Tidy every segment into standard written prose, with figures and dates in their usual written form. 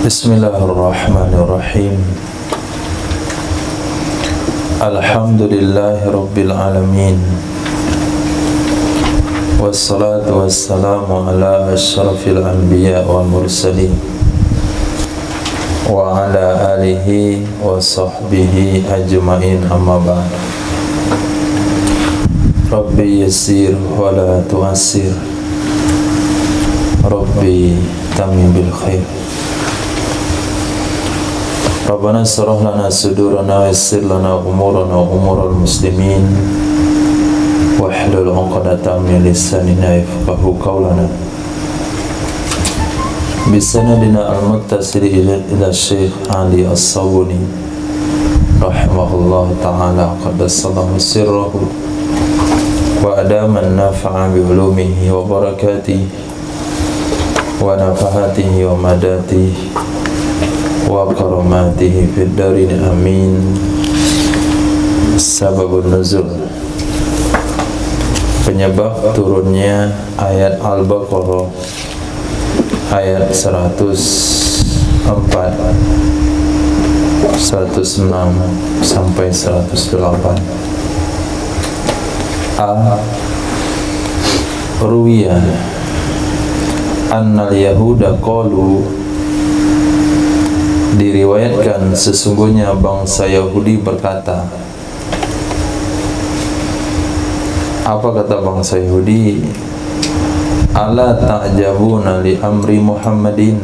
Bismillahirrahmanirrahim. Alhamdulillahi rabbil alamin. Wassalatu wassalamu ala asyrafil anbiya wal mursalin wa ala alihi wa sahbihi ajma'in, amma ba'd. Rabbi yassir wa la tu'assir, Rabbi tamim bil khair. Rabbana syrah lana sudurana wa yassir lana umurana wa umural muslimin wahlul 'uqdatam min lisanina yafqahu qawlana. Bisanadina al-muttasil ila Syekh Ali As-Sawuni rahimahullah ta'ala qaddasallahu sirrahu wa adaman nafa'a bi ulumihi wa barakatihi wa nafahatihi wa madatihi wa karamatihi fid darin, amin. Sababun nuzul, penyebab turunnya ayat Al-Baqarah ayat 104, 106 sampai 108. Ruwiya annal yahuda qalu, diriwayatkan sesungguhnya bangsa Yahudi berkata. Apa kata bangsa Yahudi? Ala ta'jabuna li amri Muhammadin,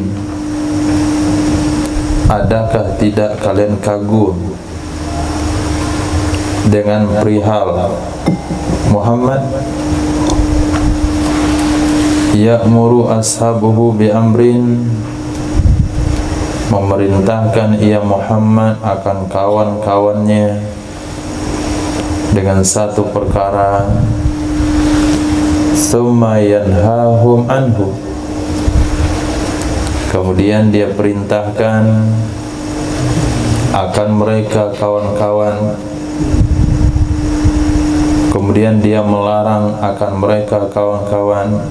adakah tidak kalian kagum dengan perihal Muhammad? Ya'muru ashabuhu bi amrin, memerintahkan ia Muhammad akan kawan-kawannya dengan satu perkara, tsumma yanhahum anhu, kemudian dia perintahkan akan mereka kawan-kawan, kemudian dia melarang akan mereka kawan-kawan,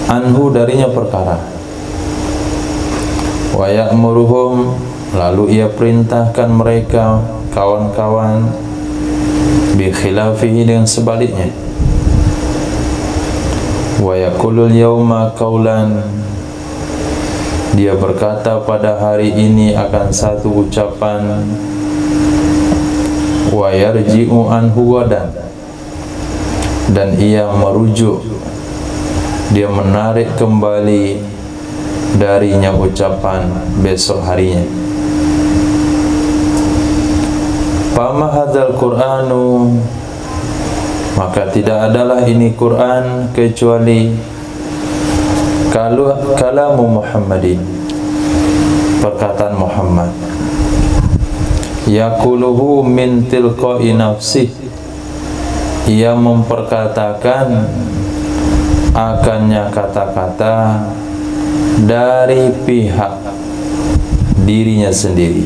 anhu darinya perkara. Wa ya'muruhum, lalu ia perintahkan mereka kawan-kawan, bi khilafihi, dengan sebaliknya. Wa yaqulul yawma qawlan, dia berkata pada hari ini akan satu ucapan. Wa yarji'u anhu gadan, dan ia merujuk, dia menarik kembali darinya ucapan besok harinya. Fama hadzal Qur'anu, maka tidak adalah ini Quran kecuali kalamu Muhammadin, perkataan Muhammad. Yaquluhu min tilqa'i nafsih, ia memperkatakan akannya kata-kata dari pihak dirinya sendiri.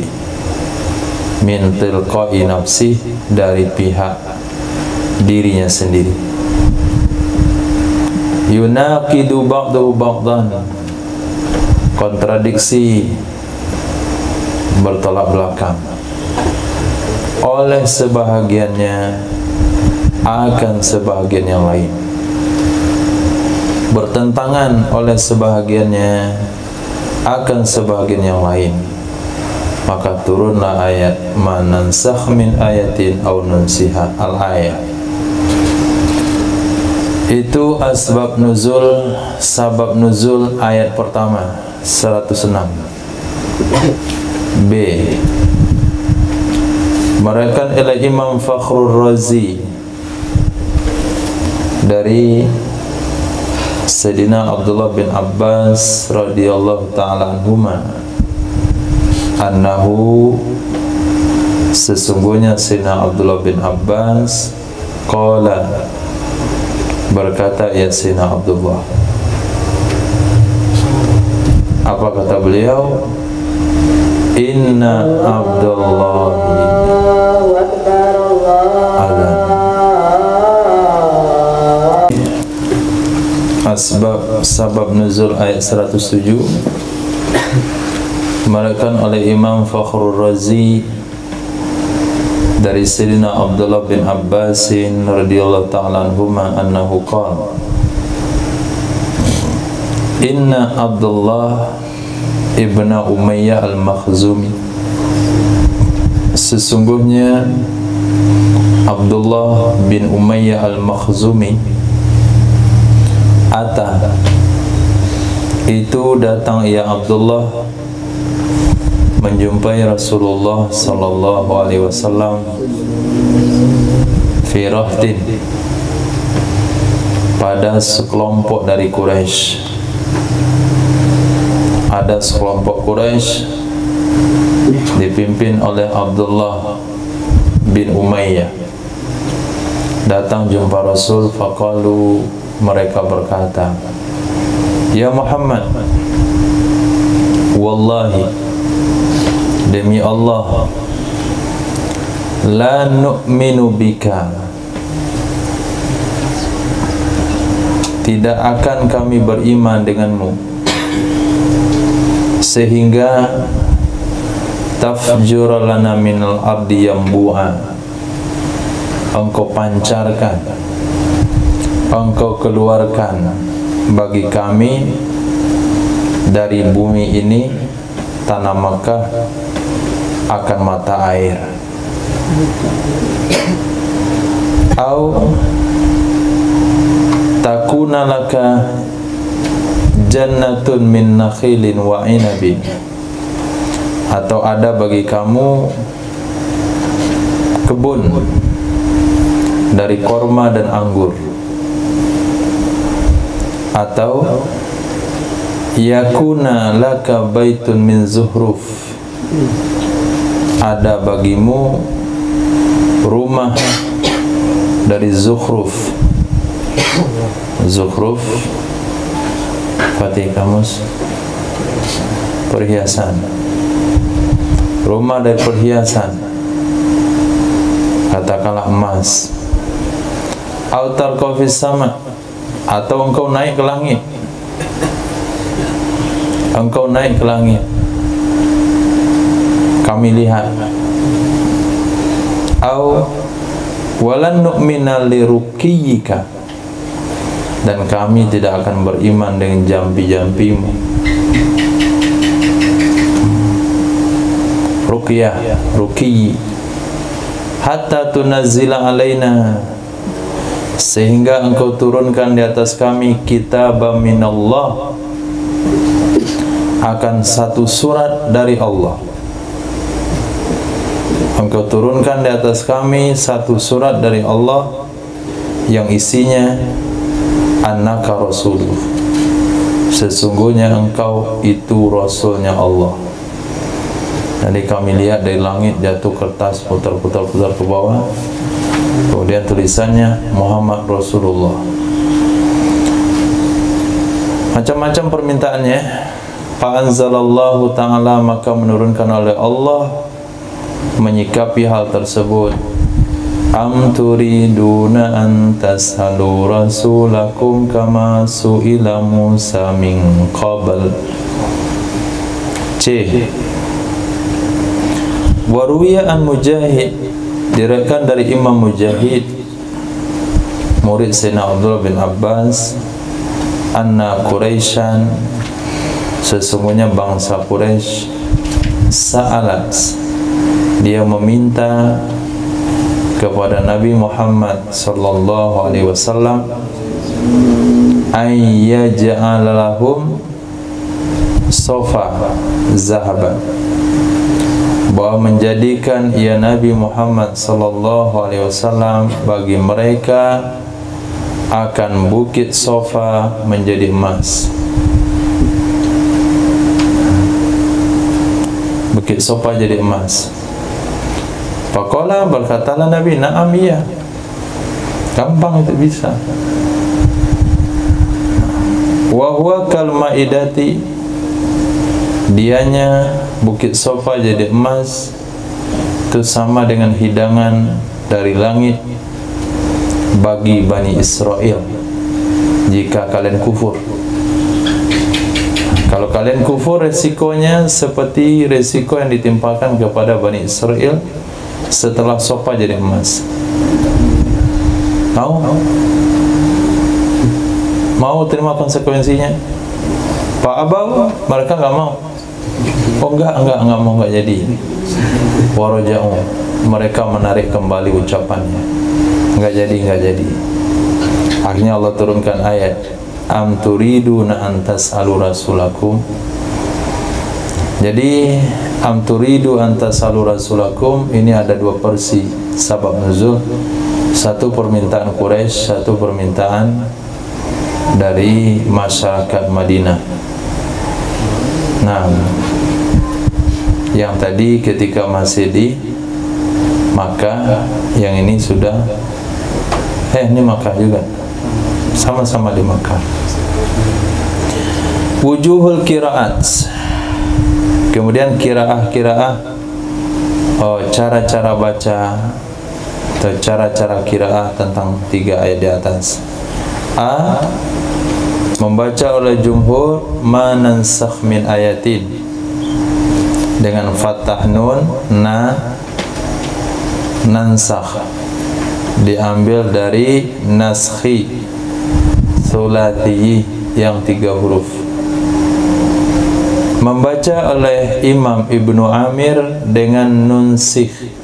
Min tilqa'i nafsih, dari pihak dirinya sendiri. Yunaqidu ba'dahu ba'dan, kontradiksi, bertolak belakang oleh sebahagiannya akan sebahagian yang lain, bertentangan oleh sebahagiannya akan sebahagian yang lain. Maka turunlah ayat manansakh min ayatin aw nunsiha, al-ayat. Itu asbab nuzul, sabab nuzul ayat pertama 106. B, merakan ila Imam Fakhrur Razi dari Sayyidina Abdullah bin Abbas radhiyallahu ta'ala anhuma, annahu, sesungguhnya Sayyidina Abdullah bin Abbas qala, berkata ya Sayyidina Abdullah. Apa kata beliau? Inna Abdullahi azan. Asbab sabab nuzul ayat 107. Diriwayatkan oleh Imam Fakhrul Razi dari Sayyidina Abdullah bin Abbas radhiyallahu ta'ala anhuma annahu qala inna Abdullah ibn Umayyah al-Makhzumi, sesungguhnya Abdullah bin Umayyah al-Makhzumi ata, itu datang ia Abdullah menjumpai Rasulullah sallallahu alaihi wasallam fi rahtin, pada sekelompok dari Quraisy. Ada sekelompok Quraisy dipimpin oleh Abdullah bin Umayyah datang jumpa Rasul. Faqalu, mereka berkata, ya Muhammad, wallahi, demi Allah, la nu'minu bika, tidak akan kami beriman denganmu sehingga tafjura lana minal ardi yambu'a, engkau pancarkan, engkau keluarkan bagi kami dari bumi ini, tanah Makkah, akan mata air. Au takuna laka jannatun min nakhilin wa inabin, atau ada bagi kamu kebun dari korma dan anggur, atau yakuna laka baitun min zuhruf, ada bagimu rumah dari zukhruf. Zukhruf Fatih kamus, perhiasan, rumah dari perhiasan, katakanlah emas. Autar kofis sama, atau engkau naik ke langit, engkau naik ke langit, kami lihat. Au walan nu'mina liruqiyika, dan kami tidak akan beriman dengan jampi-jampimu. Ruqyah, ruqiyyi, hatta tunazzila alaina, sehingga engkau turunkan di atas kami kitabam minallah, akan satu surat dari Allah. Engkau turunkan di atas kami satu surat dari Allah yang isinya annaka rasuluh, sesungguhnya engkau itu rasulnya Allah. Jadi kami lihat dari langit jatuh kertas, putar-putar ke bawah, kemudian tulisannya Muhammad Rasulullah. Macam-macam permintaannya. Fa'anzalallahu ta'ala, maka menurunkan oleh Allah menyikapi hal tersebut. Am turiduna an tashalu rasulakum kama su'ila Musa min qabl. C. Waruwiya an Mujahid, diriwayatkan dari Imam Mujahid, murid Sayyidina Abdullah bin Abbas, anna Quraisyan, sesungguhnya bangsa Quraisy, sa'alat, dia meminta kepada Nabi Muhammad sallallahu alaihi wasallam ayyaj'ala lahum sofa zahaban, bahwa menjadikan ia Nabi Muhammad sallallahu alaihi wasallam bagi mereka akan bukit sofa menjadi emas. Bukit sofa jadi emas. Faqala, berkatalah Nabi, na'am, iya, gampang itu bisa. Wa huwa kal maidati, dianya bukit sofa jadi emas itu sama dengan hidangan dari langit bagi Bani Israel jika kalian kufur. Kalau kalian kufur, resikonya seperti resiko yang ditimpakan kepada Bani Israel setelah sopa jadi emas. Mau terima konsekuensinya? Pak Abau, mereka nggak mau. Oh enggak mau, enggak jadi. Waroja'u, mereka menarik kembali ucapannya. Enggak jadi. Akhirnya Allah turunkan ayat, am turiduna an tas'alu rasulakum. Jadi am turidu an tas'alu rasulakum ini ada dua versi sabab nuzul. Satu permintaan Quraisy, satu permintaan dari masyarakat Madinah. Nah, yang tadi ketika masih di Makkah, yang ini sudah ini Makkah juga. Sama-sama di Makkah. Wujuhul qiraat. Kemudian qiraah, cara-cara baca atau cara-cara qiraah tentang 3 ayat di atas. A, membaca oleh jumhur ma nansakh min ayatin dengan fathah nun, nansakh diambil dari naskhi sulati yang 3 huruf. Membaca oleh Imam Ibnu Amir dengan nunsikh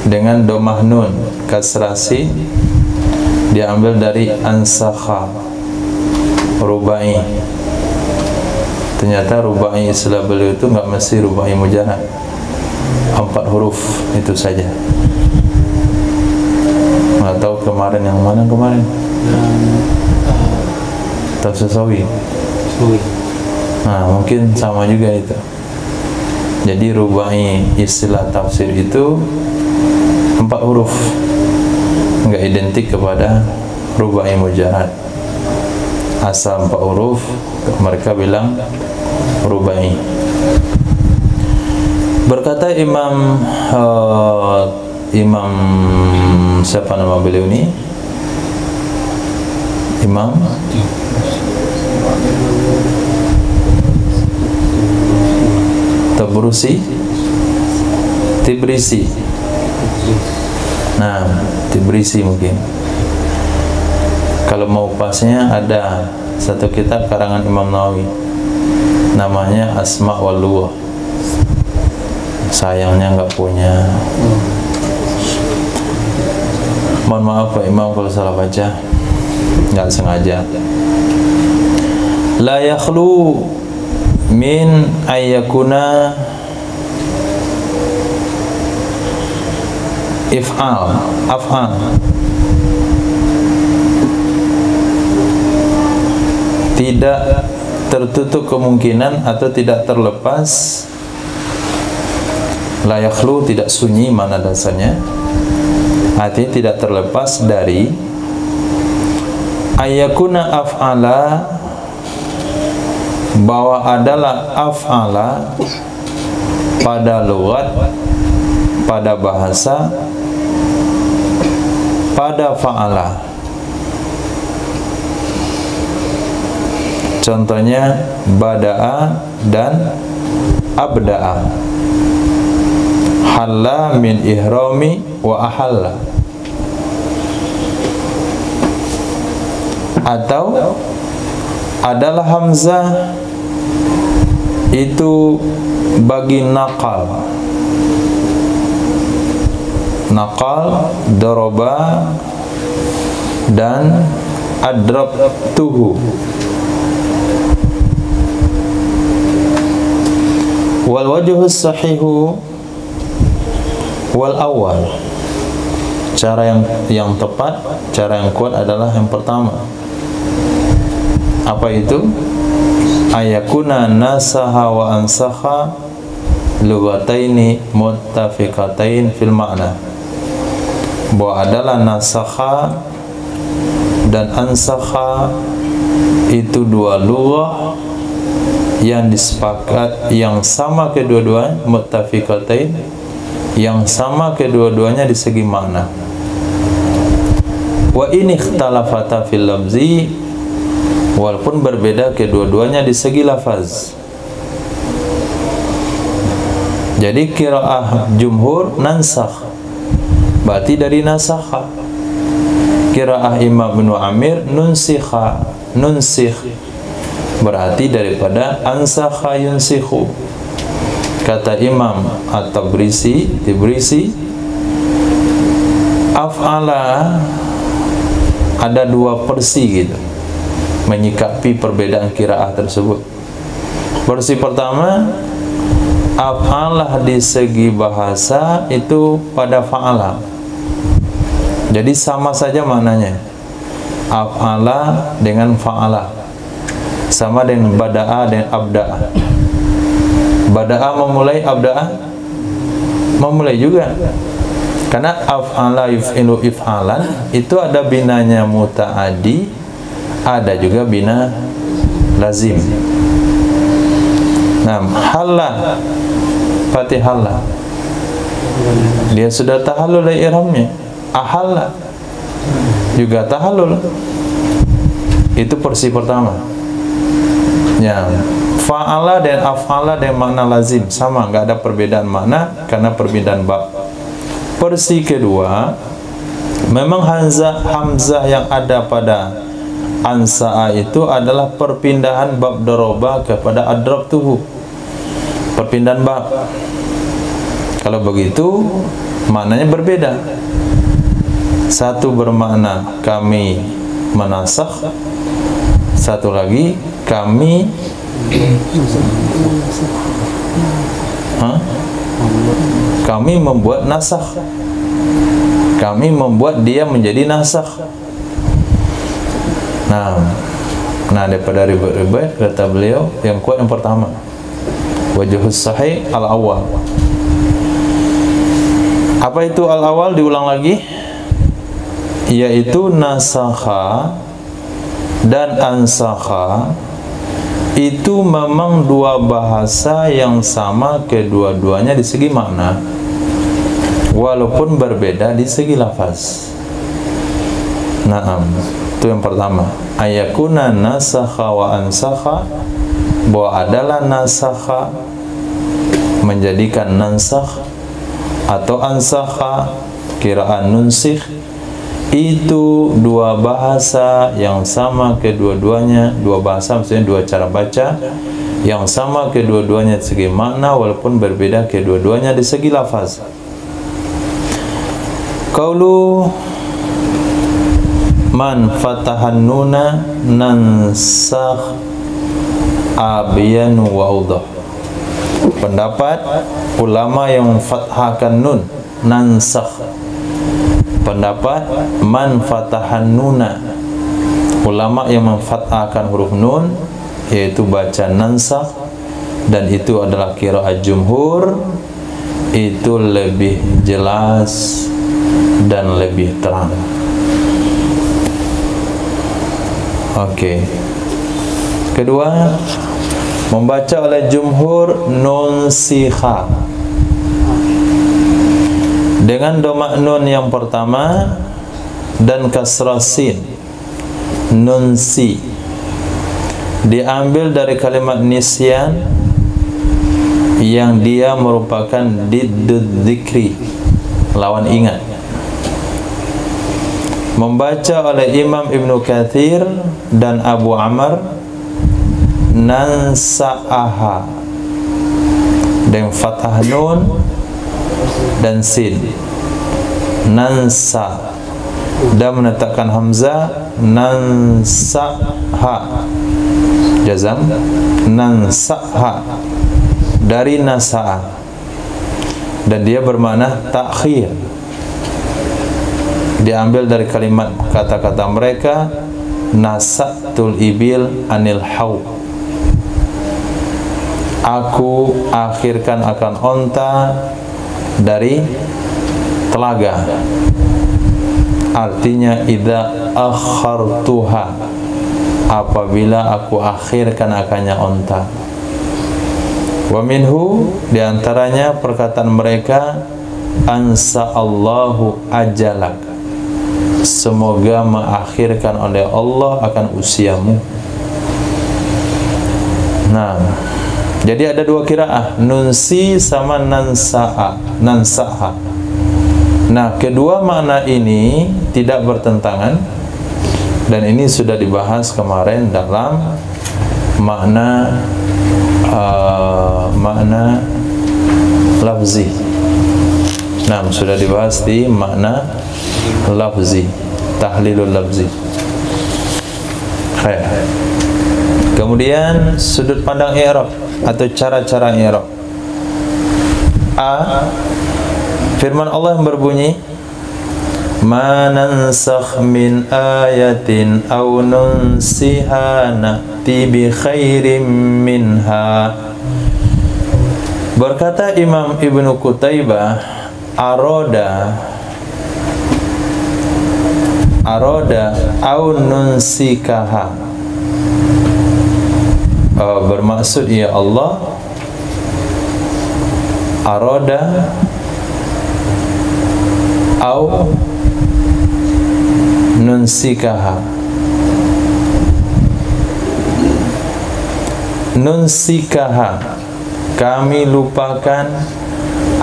dengan domah nun kasrasi diambil dari ansakha rubai. Ternyata rubai istilah beliau itu nggak mesti rubai mujarrad, 4 huruf itu saja. Nggak tahu kemarin yang mana kemarin? Tafsir. Nah, mungkin sama juga itu. Jadi rubai istilah tafsir itu 4 huruf, nggak identik kepada rubai mujarrad. Asal 4 huruf mereka bilang rubai. Berkata Imam siapa nama beliau ini? Imam Tibrisi. Nah, Tibrisi mungkin. Kalau mau pasnya ada satu kitab karangan Imam Nawawi namanya Asma wal Lughah. Sayangnya nggak punya. Mohon maaf Pak Imam kalau salah baca, nggak sengaja. La yakhlu min ayyakuna af'al tidak tertutup kemungkinan atau tidak terlepas. La yakhlu tidak sunyi mana dasarnya, artinya tidak terlepas dari ayyakuna af'ala, bahwa adalah af'ala pada lughat, pada bahasa, pada fa'ala. Contohnya bada'a dan abda'a, halla min ihrami wa ahalla. Atau adalah hamzah itu bagi naqal, doroba dan adrabtuhu. Wal wajhu sahihu wal awal. Cara yang tepat, cara yang kuat adalah yang pertama. Apa itu? Ayakuna nasaha wa ansakha lughataini muttafiqatain fil ma'na. Bahwa adalah nasakha dan ansakha itu 2 lughah yang disepakat, yang sama kedua-duanya, muttafiqatain, yang sama kedua-duanya di segi makna. Wa in ikhtalafata fil lafzi, walaupun berbeda kedua-duanya di segi lafaz. Jadi qiraah jumhur nansakh, berarti dari nasakha. Qiraah Imam Ibnu Amir nunsikha, nunsikh, berarti daripada ansakha yunsikhu. Kata Imam At-Tabrisi, af'ala ada dua versi gitu menyikapi perbedaan qiraah tersebut. Versi pertama, af'alah di segi bahasa itu pada fa'ala, jadi sama saja maknanya. Af'ala dengan fa'ala sama dengan bada'a dan abda'a. Bada'a memulai, abda'a memulai juga. Karena af'ala yuf'ilu if'alan itu ada binanya muta'addi, ada juga bina lazim. Nah, halla, fatihalla, dia sudah tahallul dari ihramnya. Ahalla juga tahallul. Itu versi pertama. Ya, fa'ala dan af'ala dan makna lazim sama, nggak ada perbedaan makna karena perbedaan bab. Versi kedua, memang hamzah yang ada pada ansa'a itu adalah perpindahan bab doroba kepada adrabtuhu, perpindahan bab. Kalau begitu maknanya berbeda. Satu bermakna kami menasakh, satu lagi kami kami membuat nasakh, kami membuat dia menjadi nasakh. Nah daripada ribet-ribet, kata beliau yang kuat yang pertama, wajhus sahih al-awwal. Apa itu al-awwal? Diulang lagi, yaitu nasakha dan ansakha itu memang dua bahasa yang sama kedua-duanya di segi makna, walaupun berbeda di segi lafaz. Naam, itu yang pertama. Ayakuna nasakha wa ansakha, bahwa adalah nasakha menjadikan nansakh, atau ansakha kiraan nunsikh, itu dua bahasa yang sama kedua-duanya. Dua bahasa maksudnya dua cara baca yang sama kedua-duanya di segi makna, walaupun berbeda kedua-duanya di segi lafaz. Qaulu man fatahan nuna nansakh abyanu wa awdah. Pendapat ulama yang fathahkan nun nansakh, pendapat man fatahan nuna, ulama yang memfathahkan huruf nun, yaitu baca nansakh, dan itu adalah qiraat jumhur, itu lebih jelas dan lebih terang. Oke. Kedua, membaca oleh jumhur nunsikha dengan doma nun yang pertama dan kasrah sin, nunsi, diambil dari kalimat nisyan yang dia merupakan diddud dzikri, lawan ingat. Membaca oleh Imam Ibnu Katsir dan Abu Amr nansa'aha dengan fathah nun dan sin, nansa, dan menetapkan hamzah nansa'ha, jazam nansa'ha dari nasa'a, dan dia bermakna takhir, diambil dari kalimat kata-kata mereka nasa'tul ibil anil haw, aku akhirkan akan onta dari telaga. Artinya idza akhartuha, apabila aku akhirkan akannya onta. Wa minhu, diantaranya perkataan mereka ansa Allahu ajalak, semoga mengakhirkan oleh Allah akan usiamu. Nah, jadi ada dua qiraah, nunsi sama nansaha. Nah, kedua makna ini tidak bertentangan, dan ini sudah dibahas kemarin dalam makna lafzi. Nah, sudah dibahas di makna lafzi, tahlilul lafzi. Kemudian sudut pandang i'rab atau cara-cara i'rab. A, firman Allah yang berbunyi, ma nansakh min ayatin aw nunsiha na'ti bi khairim minha. Berkata Imam Ibnu Qutaibah, aroda aw nunsikaha, bermaksud ya Allah, aroda au nunsikaha. Nunsikaha, kami lupakan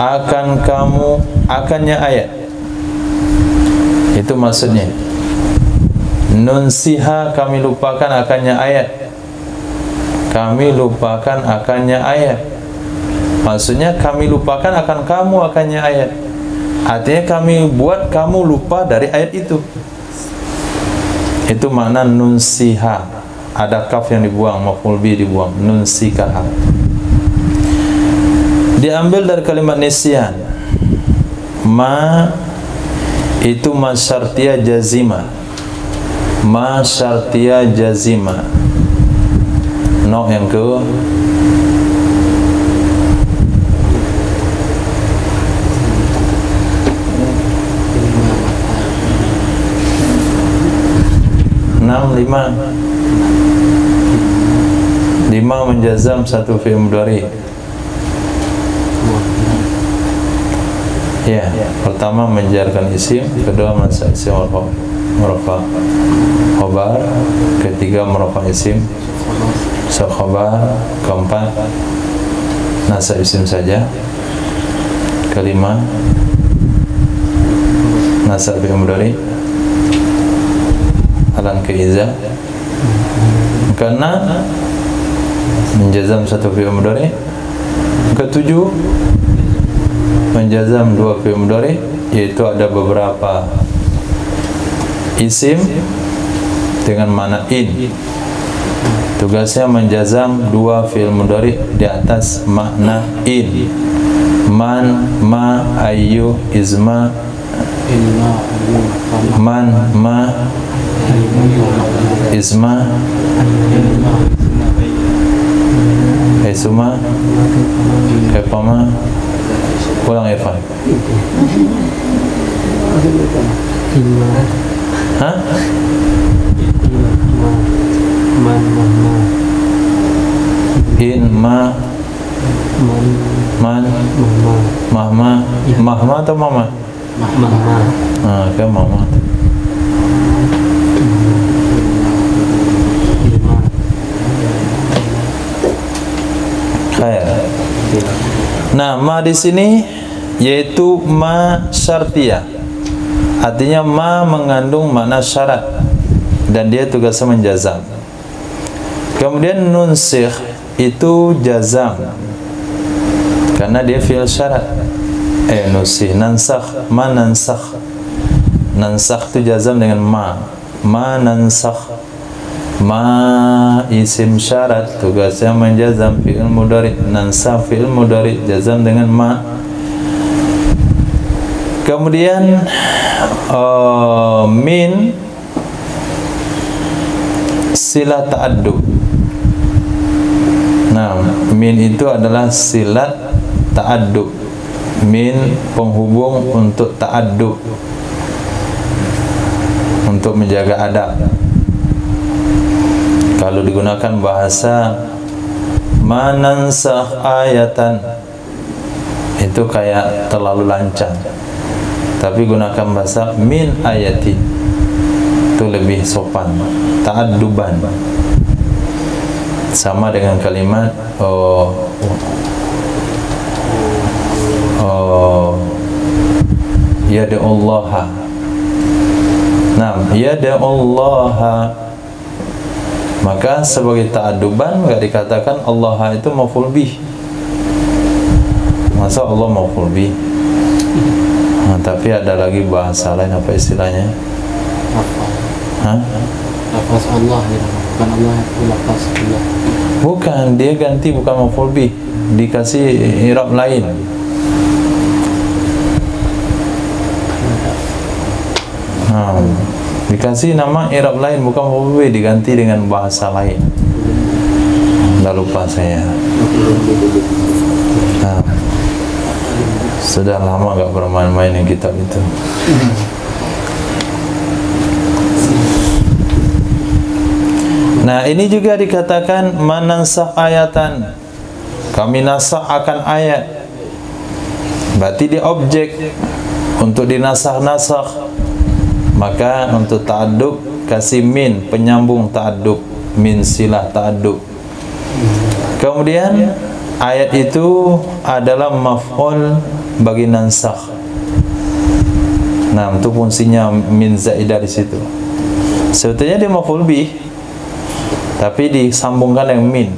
akan kamu, akannya ayat. Itu maksudnya. Nunsiha, kami lupakan akannya ayat. Kami lupakan akannya ayat. Maksudnya kami lupakan akan kamu akannya ayat. Artinya kami buat kamu lupa dari ayat itu. Itu makna nunsiha. Ada kaf yang dibuang, maf'ul bi dibuang, nunsikaha. Diambil dari kalimat nisyan. Ma itu ma syartiyah jazima. Ma syartiyah jazima. No yang ke 5 menjazam satu fi'il mudhari. Ya, pertama menjarkan isim, kedua masa isim murafa khabar, ketiga murafa isim khabar, keempat nasab isim saja, kelima nasab fi'il mudhari alan keiza, keenam menjazam satu fi'il mudhari, ketujuh menjazam dua fi'il mudhari, yaitu ada beberapa isim dengan makna in. Tugasnya menjazam dua fi'il mudhari di atas makna in. Man, ma, ayu, izma, man, ma, izma, Esuma, Kepama. Pulang Evan. Hah? In, ma, man, mahma. Mahma atau mama? Mahma. Ah, ke mama. Nah, ma di sini yaitu ma syartiyah. Artinya ma mengandung makna syarat dan dia tugasnya menjazam. Kemudian nunsikh itu jazam karena dia fi'il syarat. Nusih, nansakh, ma nansakh. Nansakh itu jazam dengan ma nansakh. Ma isim syarat, tugasnya menjazam fi'il mudhari. Nansakh fi'il mudhari, jazam dengan ma. Kemudian min sila ta'addub. Nah, min itu adalah silat ta'addub. Min penghubung untuk ta'addub, untuk menjaga adab. Kalau digunakan bahasa manansakh ayatan, itu kayak terlalu lancang. Tapi gunakan bahasa min ayati, itu lebih sopan, ta'adduban. sama dengan kalimat yada'ullaha. Nah, yada'ullaha, maka sebagai ta'aduban enggak dikatakan Allah itu maf'ul bih. Masa Allah maf'ul bih? Nah, tapi ada lagi bahasa lain, apa istilahnya? Lafaz Allah ya, bukan Allah itu lafaz Allah. Bukan, dia ganti, bukan maf'ul bih, dikasih i'rab lain. Dikasih nama i'rab lain, bukan maf'ul bih, diganti dengan bahasa lain. Dah lupa saya. Sudah lama gak bermain-main yang kitab itu. Nah, ini juga dikatakan manansakh ayatan, kami nasakh akan ayat. Berarti dia objek untuk dinasakh-nasakh. Maka untuk ta'addub kasih min, penyambung ta'addub, min silah ta'addub. Kemudian ayat itu adalah maf'ul bagi nansakh. Nah, itu fungsinya min zaidah di situ. Sebetulnya dia maf'ul bih, tapi disambungkan dengan min.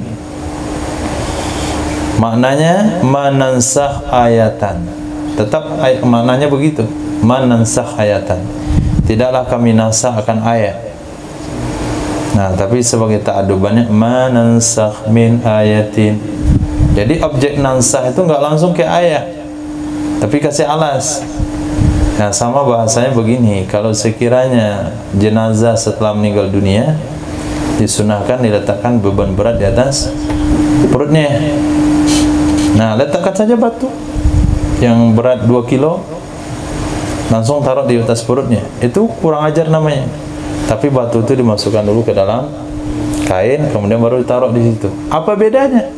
Maknanya manansakh ayatan. Tetap maknanya begitu. Manansakh ayatan. Tidaklah kami nasakh akan ayat. Nah, tapi sebagai ta'adubannya manansakh min ayatin. Jadi objek nansakh itu enggak langsung ke ayat, tapi kasih alas. Nah, sama bahasanya begini, kalau sekiranya jenazah setelah meninggal dunia disunahkan diletakkan beban berat di atas perutnya. Nah, letakkan saja batu yang berat 2 kilo, langsung taruh di atas perutnya. Itu kurang ajar namanya. Tapi batu itu dimasukkan dulu ke dalam kain, kemudian baru ditaruh di situ. Apa bedanya?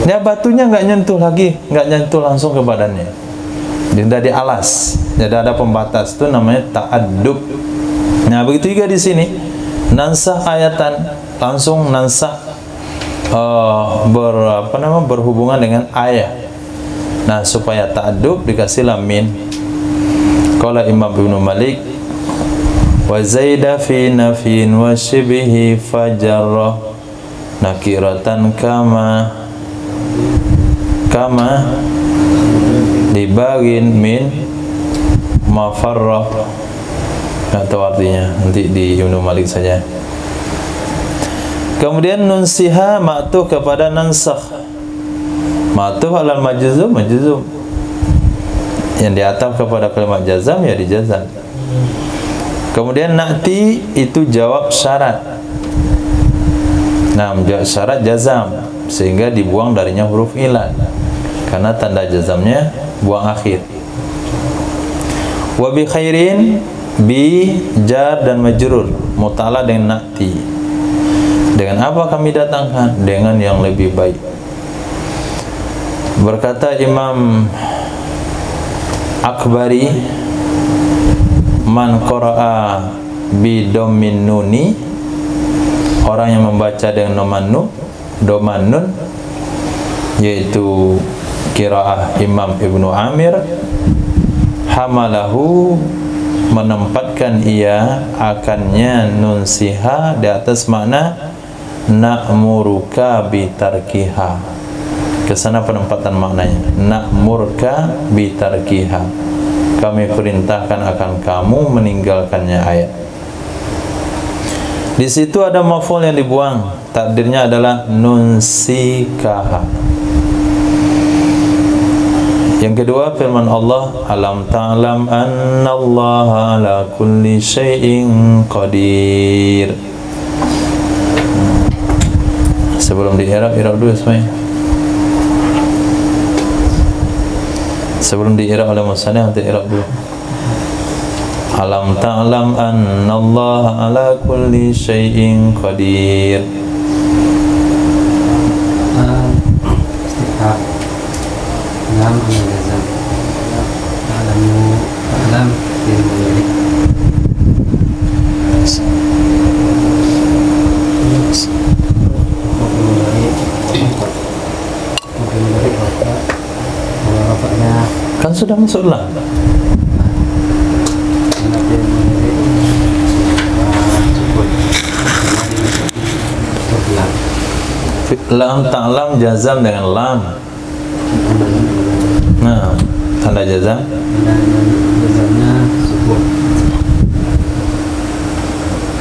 Dia batunya nggak nyentuh lagi, nggak nyentuh langsung ke badannya. Dia di alas. Jadi ada pembatas, itu namanya ta'addub. Nah, begitu juga di sini. Nansakh ayatan, langsung nansakh berhubungan dengan ayat. Nah, supaya ta'addub dikasih min. Qala Imam Ibnu Malik wa zaida fi nafin wa shibhi fajarrah nakiratan kama dibagin min mafarrah. Nggak tahu artinya, nanti di Ibnu Malik saja. Kemudian nunsiha ma'tuh kepada nansakh. Ma'tuh alal majzum, majzum. Yang diataf kepada kalimat jazam ya dijazam. Kemudian na'ti itu jawab syarat. Nah, jawab syarat jazam, sehingga dibuang darinya huruf ilan, karena tanda jazamnya buang akhir. Wa bi khairin, bi jar dan majrur, muta'alaq dengan na'ti. Dengan apa kami datangkan? Dengan yang lebih baik. Berkata Imam Akbari, man qara'a bi dhammin nuni, orang yang membaca dengan doman nun, yaitu qiraah Imam Ibnu Amir, hamalahu, menempatkan ia akannya nunsiha di atas makna na'muruka bitarkiha. Kesana penempatan maknanya, na'murka bitarkiha, kami perintahkan akan kamu meninggalkannya ayat. Di situ ada maf'ul yang dibuang, takdirnya adalah nunsikaha. Yang kedua firman Allah, alam ta'lam annallaha ala kulli syai'in qadir. Sebelum di i'rab dulu semuanya. Sebelum di i'rab oleh musannif, nanti i'rab dulu. Alam ta'lam annallaha ala kulli syai'in qadir. Alam al-jazam. Alam fi sudah masuk lam. Lam ta'lam jazam dengan lam. Nah, tanda jazam. Jazamnya sukun.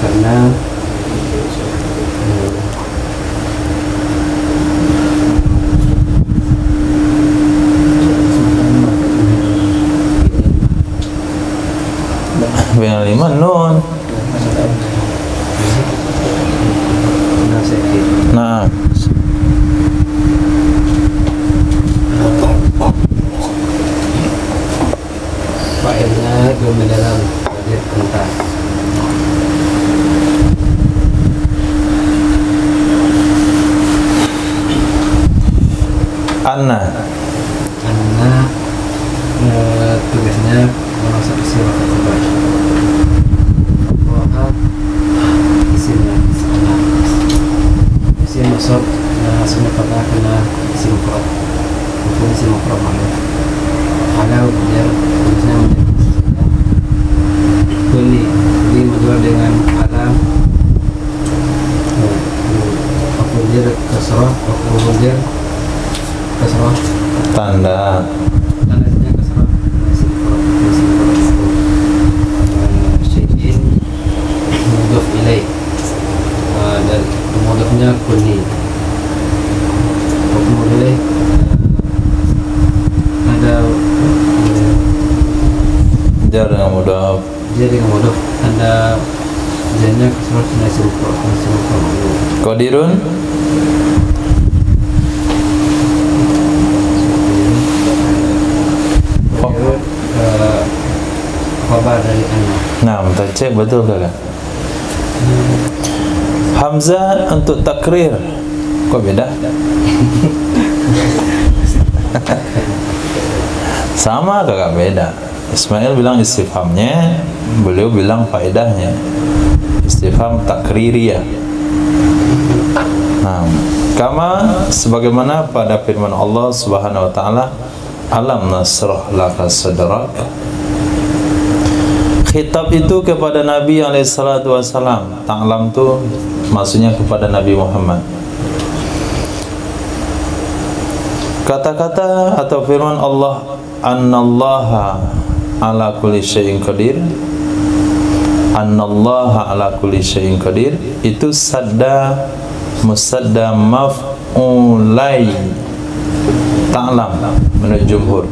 Karena Yang lima nun. Nah, failnya dalam hadir tentang anna. karena tugasnya memasak isi waktu terbaik. Wah, isinya sekarang isi masuk langsung pada kena isi mufrad, bukan isi mufrad mana? Kalau biar tugasnya menjadi kuli menjual dengan alam. Aku dia kasrah, aku dia kasrah. Tanda. Tandanya kasrah. Syai'in mudhaf ilaih. Dan mudhafnya kuni. Mudhaf ilaih ada Jar dengan mudhaf. dia dengan mudhaf ada jadinya kasrah nasib Qadirun. Khabar dari anak. Nah, kita cek betul kakak. Hamzah untuk takrir. Kok beda? Sama kakak, beda. Ismail bilang istifhamnya, beliau bilang faedahnya. Istifham takririyah. Nah, kama sebagaimana pada firman Allah Subhanahu wa taala, alam nasrah laka sadrak. Khitab itu kepada Nabi alaihissalatu wassalam. Ta'lam itu maksudnya kepada Nabi Muhammad. Kata-kata atau firman Allah, annallaha ala kulli syai'in qadir. Annallaha ala kulli syai'in qadir itu sadda musadda maf'ulai ta'lam menurut jumhur.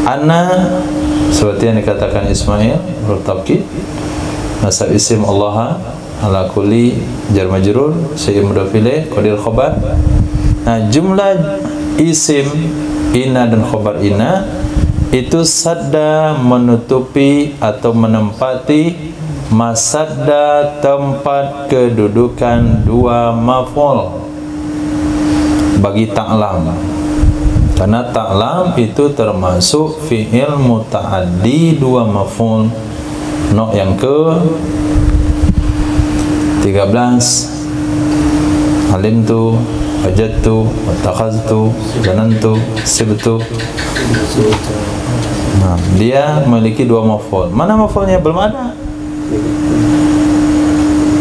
Anna seperti yang dikatakan Ismail huruf taukid, nasab isim Allah ala kulli jar majrur syai'un mudhaf ilaih qadir khabar. Nah, jumlah isim inna dan khabar inna itu sadda menutupi atau menempati masadda tempat kedudukan dua maf'ul bagi ta'lam. Karena ta'lam itu termasuk fi'il muta'addi dua maf'ul. No yang ke 13, alimtu, wajadtu, wattakhaztu, zanantu, sibtu. Nah, dia memiliki dua maf'ul. Mana maf'ulnya? Belum ada.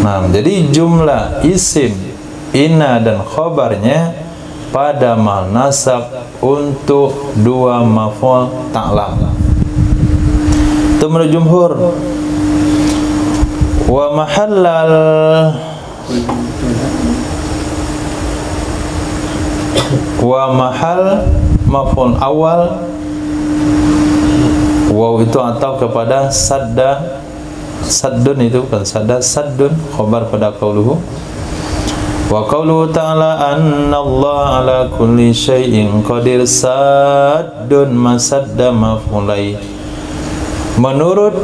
Nah, jadi jumlah isim inna dan khabarnya pada mahal nasab untuk dua maf'ul ta'lam. Itu menurut jumhur. Wa mahallal wa mahal maf'ul awal, waw itu atau kepada sadda. Saddun itu bukan sadda, saddun khabar pada qauluhu. Wa qauluhu ta'ala annallaha ala kulli syai'in qadir saddun masadda maf'ulai. Menurut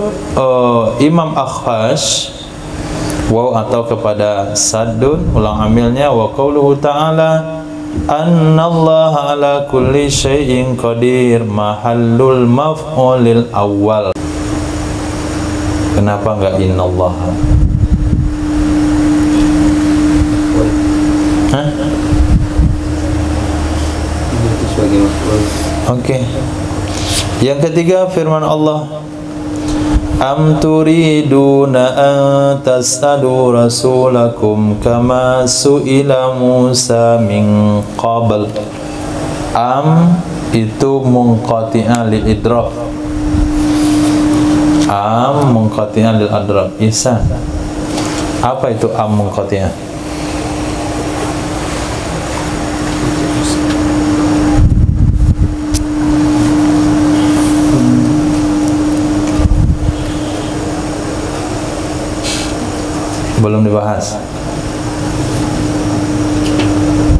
Imam Akhfash, waw atau kepada saddun ulang amilnya. Wa qauluhu ta'ala annallaha ala kulli syai'in qadir mahallul maf'ulil awal. Kenapa enggak innallaha? Hah? Itu sebagai maf'ul. Oke. Yang ketiga firman Allah, am turiduna an tas'alu rasulakum kama su'ila Musa min qabl. Am itu munqati'ah lil idrak. Am munqati'ah lil idrak. Ihsan. Apa itu am munqati'ah? Belum dibahas.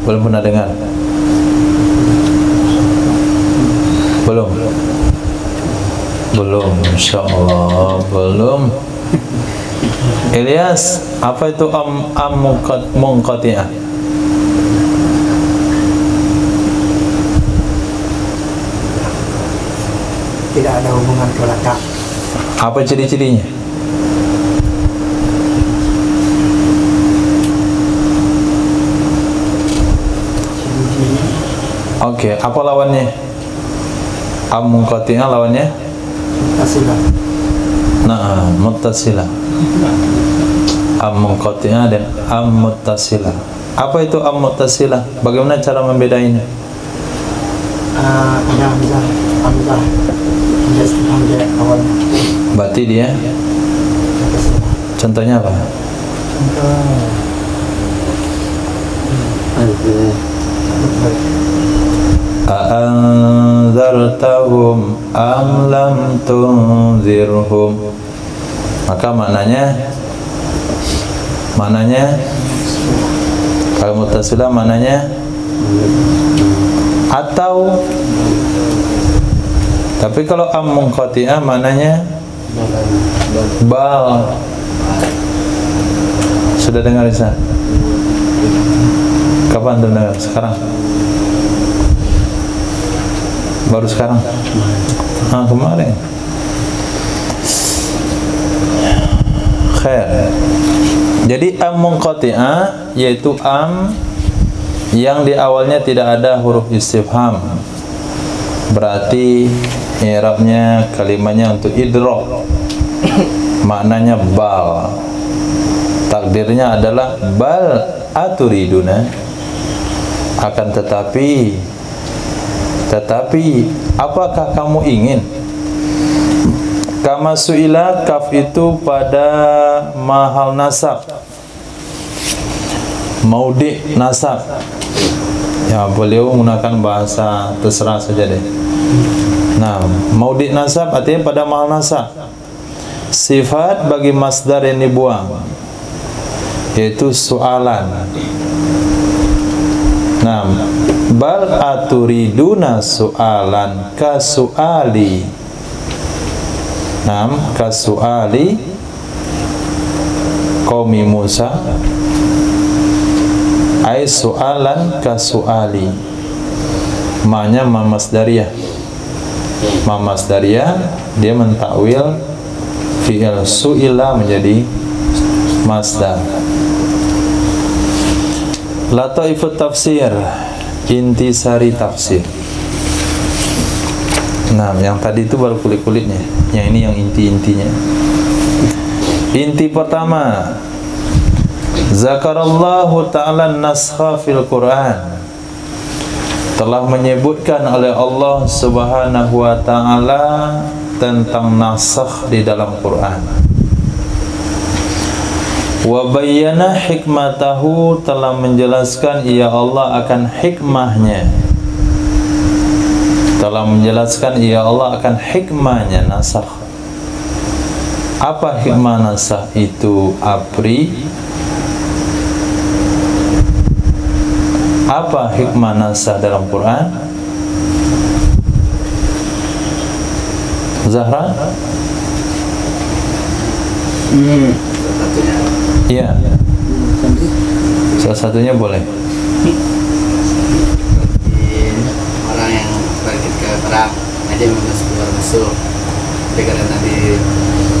Belum pernah dengar. Belum. Belum, insyaallah belum. Ilyas, apa itu am munqati'ah? Tidak ada hubungan ke belakang. Apa ciri-cirinya? Oke, apa lawannya? Am munqati'ah lawannya? Muttasilah. Nah, muttasilah. Am munqati'ah dan am muttasilah. Apa itu am muttasilah? Bagaimana cara membedainya? Ada hamzah istifham dia awalnya. Berarti dia contohnya apa? A'anzartahum am lam tunzirhum. Maka maknanya kalau muttasilah maknanya atau, tapi kalau am munqati'ah maknanya bal. Sudah dengar Isa? Kapan dengar? Sekarang? Baru sekarang? Kemarin. Khair. Jadi am munqati'ah yaitu am yang di awalnya tidak ada huruf istifham. Berarti i'rabnya kalimatnya untuk idrak. Maknanya bal. Takdirnya adalah bal aturiduna. Akan tetapi apakah kamu ingin? Kama su'ila, kaf itu pada mahal nasab, maudi nasab. Ya, beliau menggunakan bahasa terserah saja deh. Nah, maudi nasab artinya pada mahal nasab. Sifat bagi masdar yang dibuang yaitu soalan. Nah, bal aturiduna soalan kasuali. Nam kasuali qaumi Musa ay soalan kasuali. Maknanya mamasdariyah. Mamasdariyah dia mentakwil fi'il su'ila menjadi masdar. Lataifut tafsir, intisari tafsir. Nah, yang tadi itu baru kulit-kulitnya. Yang ini yang inti-intinya. Inti pertama, zakarallahu ta'ala naskha fil Qur'an. Telah menyebutkan oleh Allah Subhanahu wa ta'ala tentang nasakh di dalam Quran. Wa bayyana hikmatahu, telah menjelaskan ia Allah akan hikmahnya. Telah menjelaskan ia Allah akan hikmahnya nasakh. Apa hikmah nasakh itu? Apri. Apa hikmah nasakh dalam Quran? Zahra? Iya. Salah satunya boleh. Orang yang bangkit ke perang aja keluar masuk. Tapi karena tadi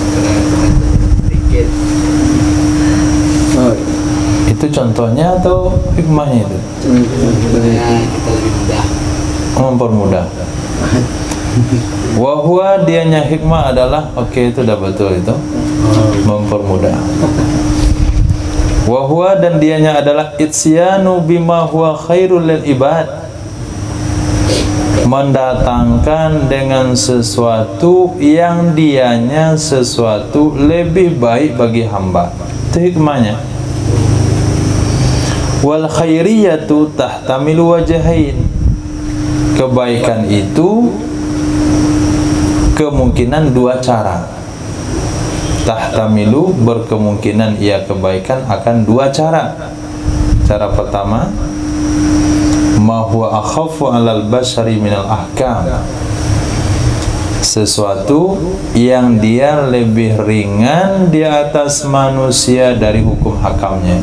kemarin sedikit. Oh, Itu contohnya atau hikmahnya itu? Sebenarnya kita lebih mudah. Mempermudah. Wahwa dianya hikmah adalah, oke, itu udah betul itu, mempermudah. Wahwa dan dianya adalah itsyanu bima huwa khairul lil ibad, mendatangkan dengan sesuatu yang dianya sesuatu lebih baik bagi hamba. Itu hikmahnya. Wal khairiyatu tahtamilu wajahain. Kebaikan itu kemungkinan dua cara. Tahtamilu berkemungkinan ia kebaikan akan dua cara. Cara pertama, ma huwa akhafu 'alal bashari minal ahkam, sesuatu yang dia lebih ringan di atas manusia dari hukum hakamnya.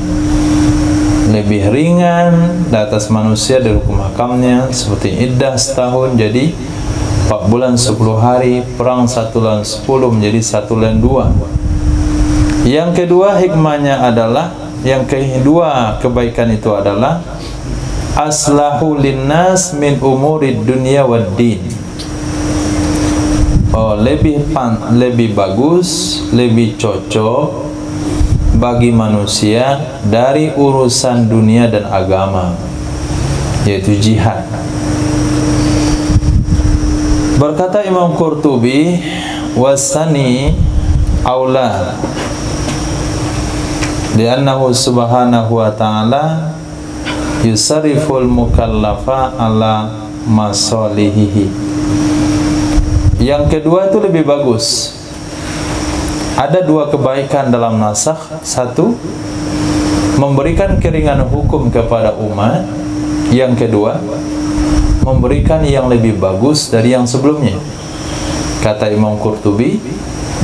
Lebih ringan di atas manusia dari hukum hakamnya, seperti iddah setahun jadi 4 bulan 10 hari, perang 1 bulan 10 menjadi 1 bulan 2. Yang kedua hikmahnya adalah, yang kedua kebaikan itu adalah aslahu linnas min umurid dunia wad din. Lebih bagus, lebih cocok bagi manusia dari urusan dunia dan agama, yaitu jihad. Berkata Imam Qurtubi, wasani aula li'annahu subhanahu wa ta'ala yusariful mukallafa ala masalihihi. Yang kedua itu lebih bagus. Ada dua kebaikan dalam nasakh. Satu, memberikan keringanan hukum kepada umat. Yang kedua, memberikan yang lebih bagus dari yang sebelumnya. Kata Imam Qurtubi,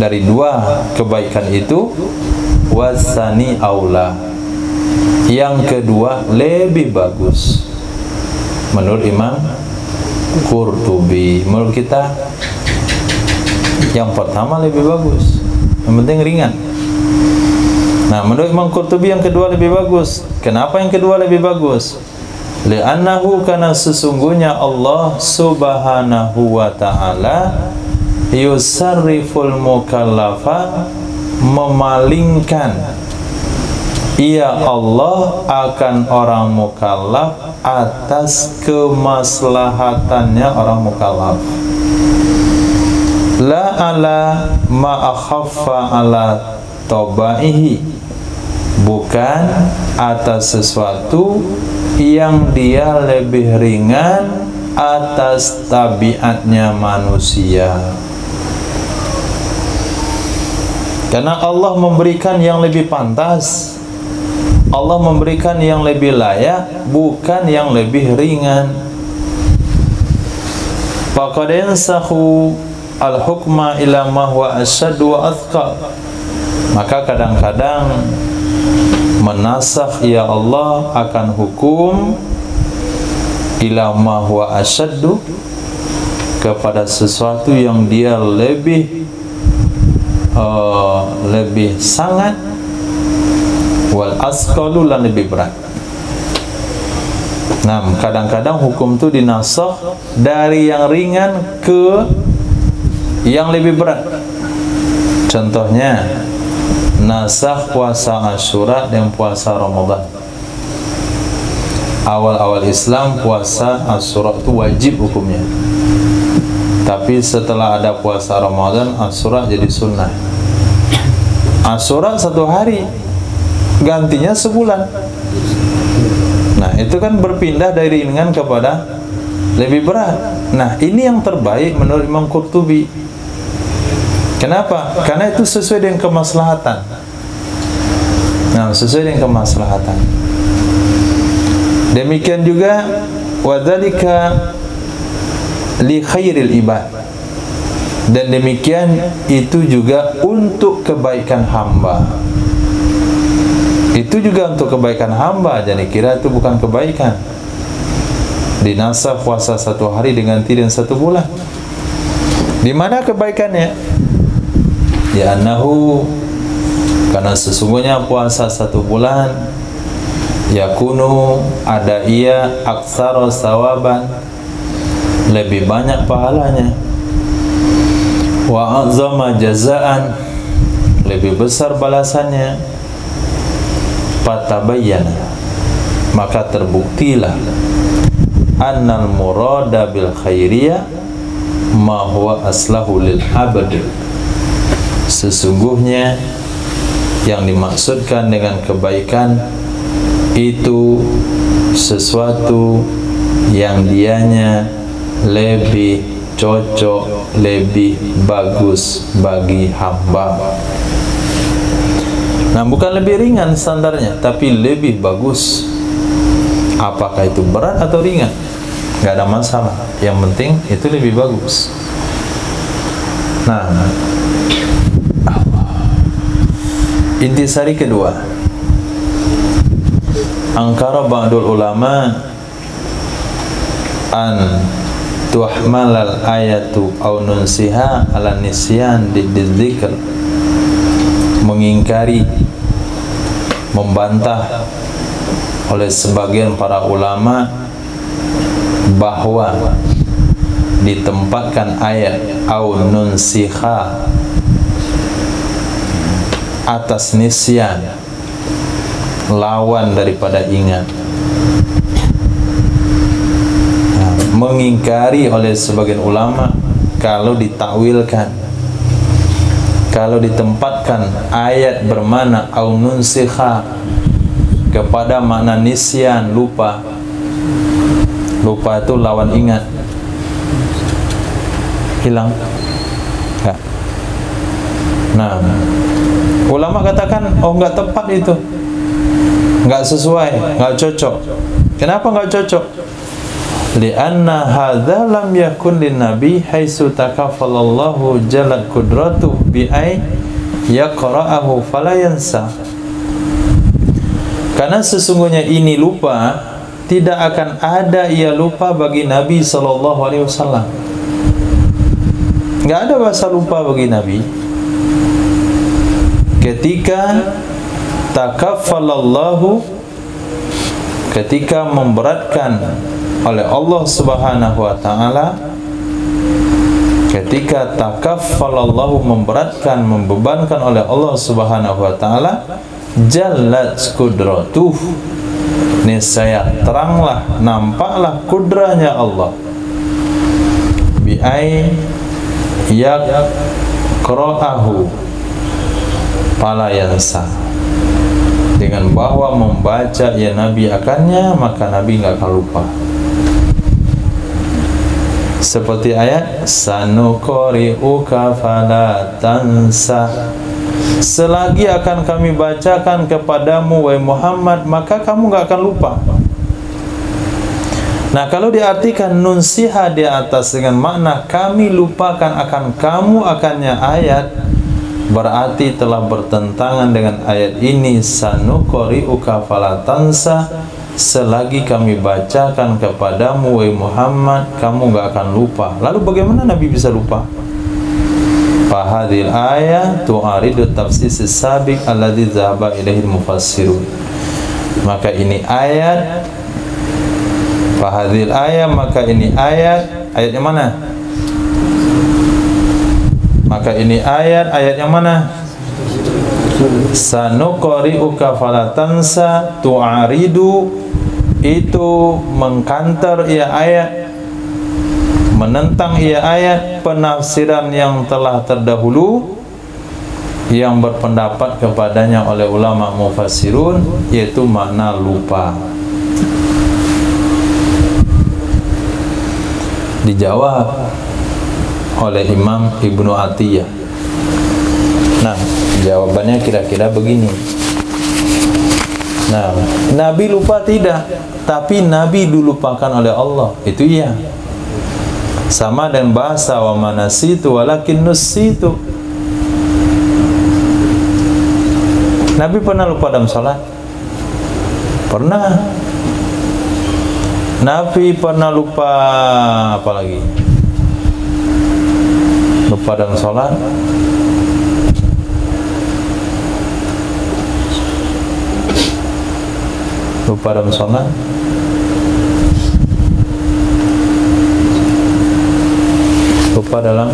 dari dua kebaikan itu, wasani aula, yang kedua lebih bagus menurut Imam Qurtubi. Menurut kita yang pertama lebih bagus, yang penting ringan. Nah, menurut Imam Qurtubi yang kedua lebih bagus. Kenapa yang kedua lebih bagus? Li'annahu, karena sesungguhnya Allah subhanahu wa ta'ala yusarriful mukallafa, memalingkan ia Allah akan orang mukallaf atas kemaslahatannya orang mukallaf. La ala ma akhaffa ala tabaihi, bukan atas sesuatu yang dia lebih ringan atas tabiatnya manusia. Karena Allah memberikan yang lebih pantas, Allah memberikan yang lebih layak, bukan yang lebih ringan. Faqad yansakhu al-hukma ila ma huwa asyaddu wa athqal. Maka kadang-kadang menasakh ya Allah akan hukum ila ma huwa asyaddu, kepada sesuatu yang dia lebih sangat, wal asqalu, lan lebih berat. Nah, kadang-kadang hukum itu dinasakh dari yang ringan ke yang lebih berat. Contohnya nasakh puasa Asyura dan puasa Ramadan. Awal-awal Islam puasa Asyura itu wajib hukumnya, tapi setelah ada puasa Ramadan, Asyura jadi sunnah. Asyura 1 hari, gantinya sebulan. Nah, itu kan berpindah dari ringan kepada lebih berat. Nah, ini yang terbaik menurut Imam Qurtubi. Kenapa? Karena itu sesuai dengan kemaslahatan. Nah, sesuai dengan kemaslahatan. Demikian juga wadzalika li khairil ibad, dan demikian itu juga untuk kebaikan hamba. Itu juga untuk kebaikan hamba. Jangan kira itu bukan kebaikan. Dinasakh puasa 1 hari diganti dengan 1 bulan. Di mana kebaikannya? Ya annahu, karena sesungguhnya puasa 1 bulan yakunu, ada ia aktsara sawaban, lebih banyak pahalanya. Wa a'zama jazaan, lebih besar balasannya. Fatabayyana, maka terbuktilah annal murada bil khairiyah ma huwa aslahu lil abd, sesungguhnya yang dimaksudkan dengan kebaikan itu sesuatu yang dianya lebih cocok, lebih bagus bagi hamba. Nah, bukan lebih ringan standarnya, tapi lebih bagus. Apakah itu berat atau ringan? Gak ada masalah. Yang penting itu lebih bagus. Nah, intisari kedua, angkara ba'dul ulama an tuhmalal ayatu aw nunsiha ala nisyan didzikr, mengingkari, membantah oleh sebagian para ulama bahwa ditempatkan ayat aw nunsiha atas nisyan, lawan daripada ingat. Nah, mengingkari oleh sebagian ulama kalau ditakwilkan, kalau ditempatkan ayat bermakna au nunsikha kepada makna nisyan, lupa. Lupa itu lawan ingat, hilang. Enggak. Nah, ulama katakan, oh enggak tepat itu, enggak sesuai, enggak cocok. Kenapa enggak cocok? Lianna hadza lam yakun lin nabi haitsu takaffalallahu jalla qudratuhu bi ay yaqra'ahu fala yansa. Karena sesungguhnya ini lupa, tidak akan ada ia lupa bagi Nabi sallallahu alaihi wasallam. Enggak ada bahasa lupa bagi Nabi. Ketika takaffalallahu, ketika memberatkan oleh Allah Subhanahu wa taala, ketika takaffalallahu, memberatkan, membebankan oleh Allah Subhanahu wa taala, jallat qudratuh, niscaya teranglah, nampaklah kudrahnya Allah, bi ay yaqra'ahu fala yansa, dengan bahwa membaca ya Nabi akannya, maka Nabi enggak akan lupa. Seperti ayat sanuqri'uka fala tansa, selagi akan kami bacakan kepadamu wahai Muhammad, maka kamu enggak akan lupa. Nah, kalau diartikan nunsiha di atas dengan makna kami lupakan akan kamu akannya ayat, berarti telah bertentangan dengan ayat ini, sanuqri'uka fala tansa, selagi kami bacakan kepadamu wahai Muhammad, kamu enggak akan lupa. Lalu bagaimana Nabi bisa lupa? Fahadhil ayat tu'aridu tafsir sabiq alladhi dhahaba ilaihi mufassirun. Maka ini ayat, fahadhil ayat, maka ini ayat, ayat yang mana? Maka ini ayat, ayat yang mana? Sanuqri'uka fala tansa, tu'aridu, itu mengkantar ia ayat, menentang ia ayat penafsiran yang telah terdahulu yang berpendapat kepadanya oleh ulama mufassirun, yaitu makna lupa. Dijawab oleh Imam Ibnu Atiyah. Nah, jawabannya kira-kira begini. Nah, Nabi lupa tidak, tapi Nabi dilupakan oleh Allah, itu iya. Sama dengan bahasa wa manasitu walakin nusitu. Nabi pernah lupa dalam salat? Pernah. Nabi pernah lupa apa lagi? Lupa dalam salat? Lupa dalam salat? lupa dalam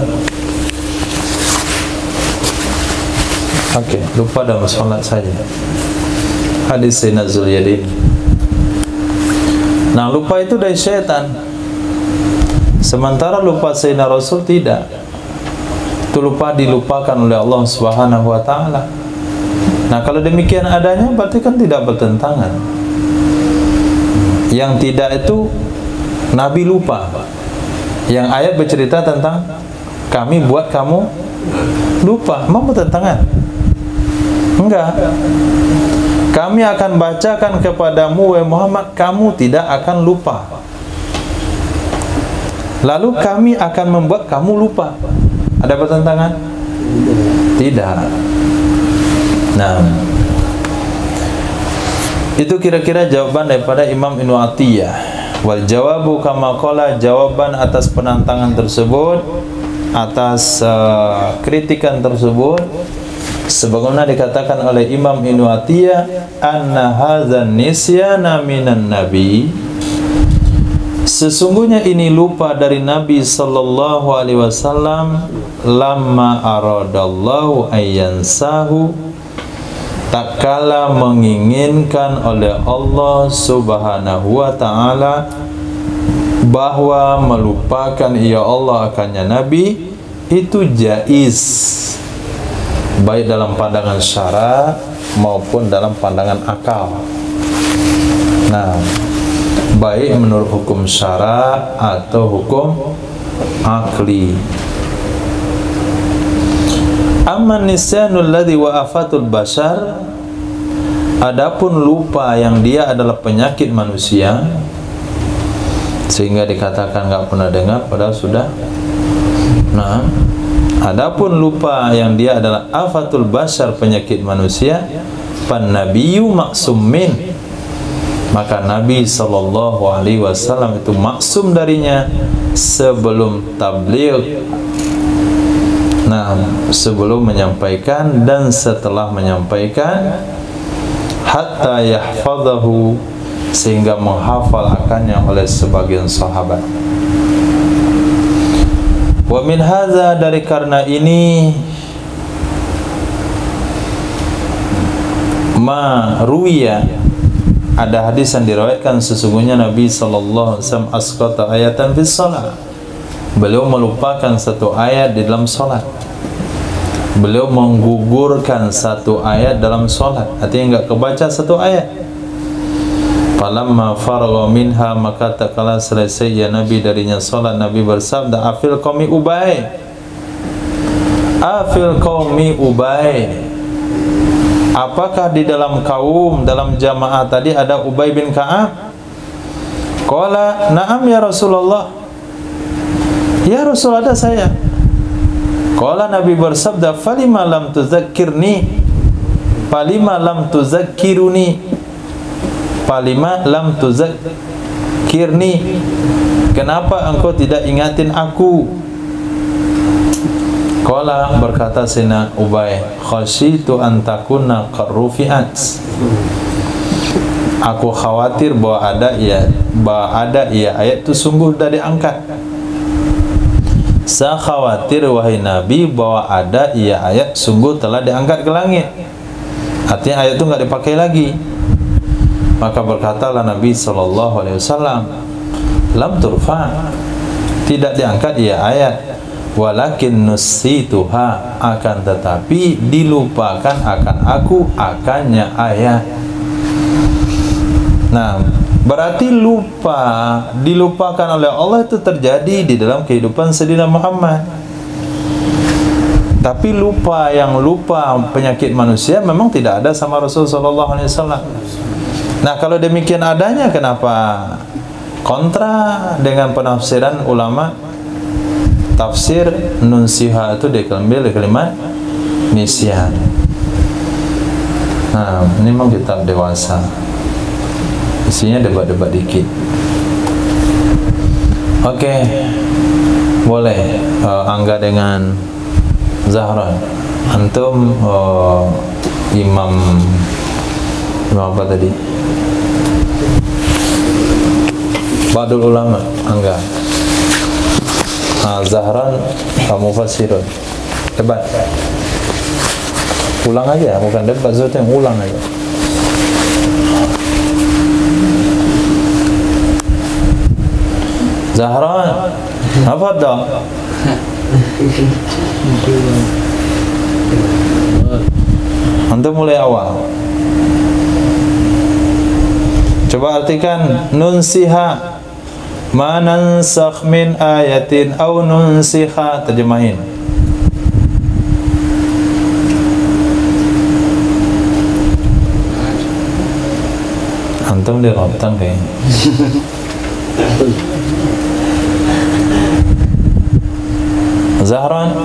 lupa dalam sholat saja. Hadis Sayyidina Zulyadin. Nah, lupa itu dari syaitan. Sementara lupa Sayyidina Rasul tidak. Itu lupa dilupakan oleh Allah Subhanahu wa taala. Nah, kalau demikian adanya berarti kan tidak bertentangan. Yang tidak itu Nabi lupa. Yang ayat bercerita tentang kami buat kamu lupa. Mau bertentangan? Enggak. Kami akan bacakan kepadamu wahai Muhammad, kamu tidak akan lupa. Lalu kami akan membuat kamu lupa. Ada pertentangan? Tidak. Nah, itu kira-kira jawaban daripada Imam Ibnu Atiyah. Wal jawabu kama qala, jawaban atas penentangan tersebut, atas kritikan tersebut, sebagaimana dikatakan oleh Imam Ibnu Atiyah, anna hadzan nisyana minan nabi, sesungguhnya ini lupa dari Nabi sallallahu alaihi wasallam, lamma aradallahu ayyansahu, tak kala menginginkan oleh Allah Subhanahu wa ta'ala bahwa melupakan ia Allah akannya Nabi itu jaiz, baik dalam pandangan syara maupun dalam pandangan akal. Nah, baik menurut hukum syara atau hukum akli. Amma nisyanul ladzi wa afatul bashar, adapun lupa yang dia adalah penyakit manusia sehingga dikatakan nggak pernah dengar padahal sudah. Nah, adapun lupa yang dia adalah afatul bashar, penyakit manusia, pan nabiyyu maksum min, maka Nabi sallallahu alaihi wasallam itu maksum darinya sebelum tabligh. Nah, sebelum menyampaikan dan setelah menyampaikan, hatta yahfadhahu, sehingga menghafal akannya oleh sebagian sahabat. Wa min hadza, dari karena ini, ma ruwiya, ada hadis yang diriwayatkan sesungguhnya Nabi sallallahu alaihi wasallam asqata ayatan fi shalah, beliau melupakan satu ayat di dalam salat. Beliau menggugurkan satu ayat dalam salat, artinya enggak kebaca satu ayat. Falamma faragha minha, maka tak kala selesai ya Nabi darinya salat, Nabi bersabda, afil qaumi ubay, afil qaumi ubay, apakah di dalam kaum, dalam jamaah tadi ada Ubay bin Ka'ab? Qala na'am ya Rasulullah, ya Rasul, ada saya. Qala, Nabi bersabda, falima lam tuzakkirni, falima lam tuzakkiruni, falima lam tuzakkirni, kenapa engkau tidak ingatin aku? Qala, berkata Sayyidina Ubay, khasyitu an takuna qarrufiat, aku khawatir bahwa ada ayat itu sungguh sudah diangkat. Saya khawatir wahai Nabi bahwa ada ayat sungguh telah diangkat ke langit, artinya ayat itu enggak dipakai lagi. Maka berkatalah Nabi sallallahu alaihi wasallam, lam turfa, tidak diangkat ayat, walakin nusituha, akan tetapi dilupakan akan aku akannya ayat. Nah, berarti dilupakan oleh Allah itu terjadi di dalam kehidupan Sayyidina Muhammad. Tapi lupa penyakit manusia memang tidak ada sama Rasul sallallahu alaihi wasallam. Nah, kalau demikian adanya, kenapa kontra dengan penafsiran ulama? Tafsir nunsiha itu diambil dari kalimat nisyan. Nah, ini memang kitab dewasa, isinya debat-debat dikit. Oke, boleh Angga dengan Zahran. Antum imam apa tadi? Badul ulama, Angga. Zahran kamu fasirun. Debat. Ulang aja, bukan debat, yang ulang aja. Zahran, apa dah? Antum mulai awal. Coba artikan nunsiha. Ma nansakh min ayatin aw nunsiha, terjemahin. Antum di rotan kayaknya. Zahran,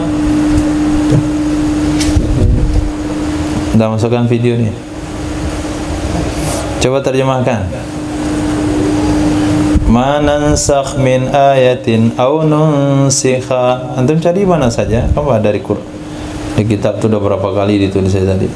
udah masukkan video nih. Coba terjemahkan. Ma nansakh min ayatin aw nunsikha. Antum cari mana saja? Apa dari Quran? Di kitab itu udah berapa kali ditulis saya tadi.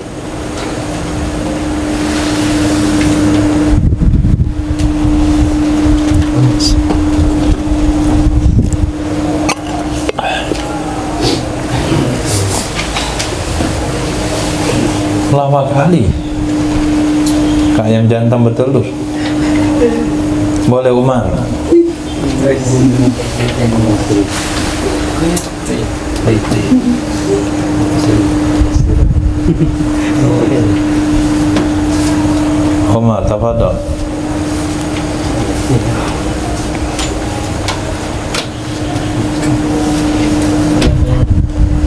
Lama kali. Kayak ayam jantan bertelur. Boleh Umar. Umar, tafadhol.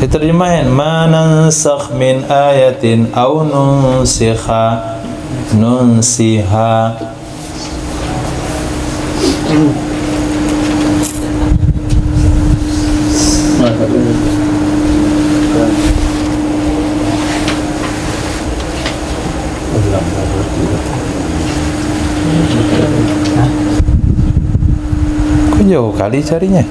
Diterjemahin, ma nansakh min ayatin aw nunsikha, nunsiha. Kok jauh kali carinya?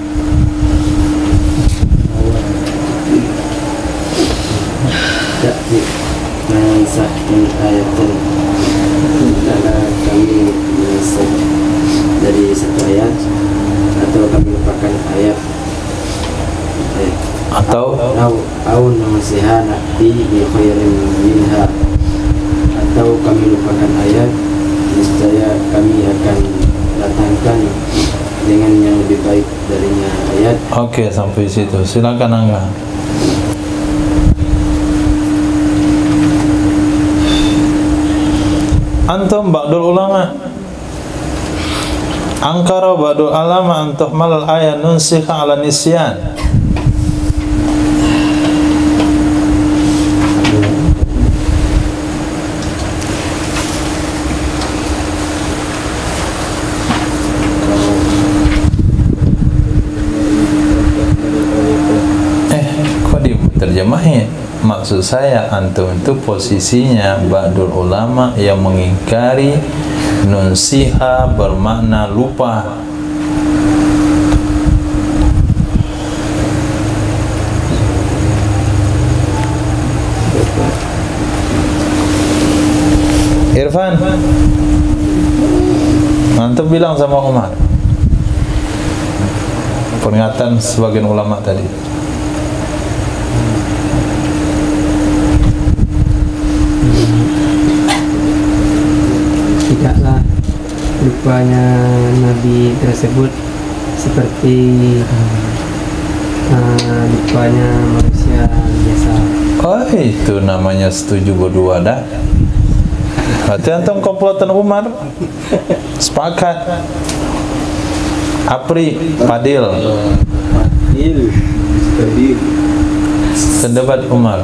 Nansakh min ayatin, karena kami menyesat dari satu ayat atau kami lupakan ayat, atau nunsiha na'ti bi khairin minha, atau kami lupakan ayat niscaya kami akan datangkan dengan yang lebih baik darinya ayat. Oke, sampai situ. Silakan Angga. Antum ba'dul ulama angkara ba'dul alama antuh malal ayat nunsikha ala nisyan. Kok diterjemahin? Maksud saya antum itu posisinya ba'dul ulama yang mengingkari nunsiha bermakna lupa. Irfan, antum bilang sama Umar peringatan sebagian ulama tadi. Tidaklah rupanya Nabi tersebut seperti rupanya manusia biasa. Oh, itu namanya setuju berdua dah. Berarti antum komplotan Umar. Sepakat. Apri, Fadil. Pendapat Umar.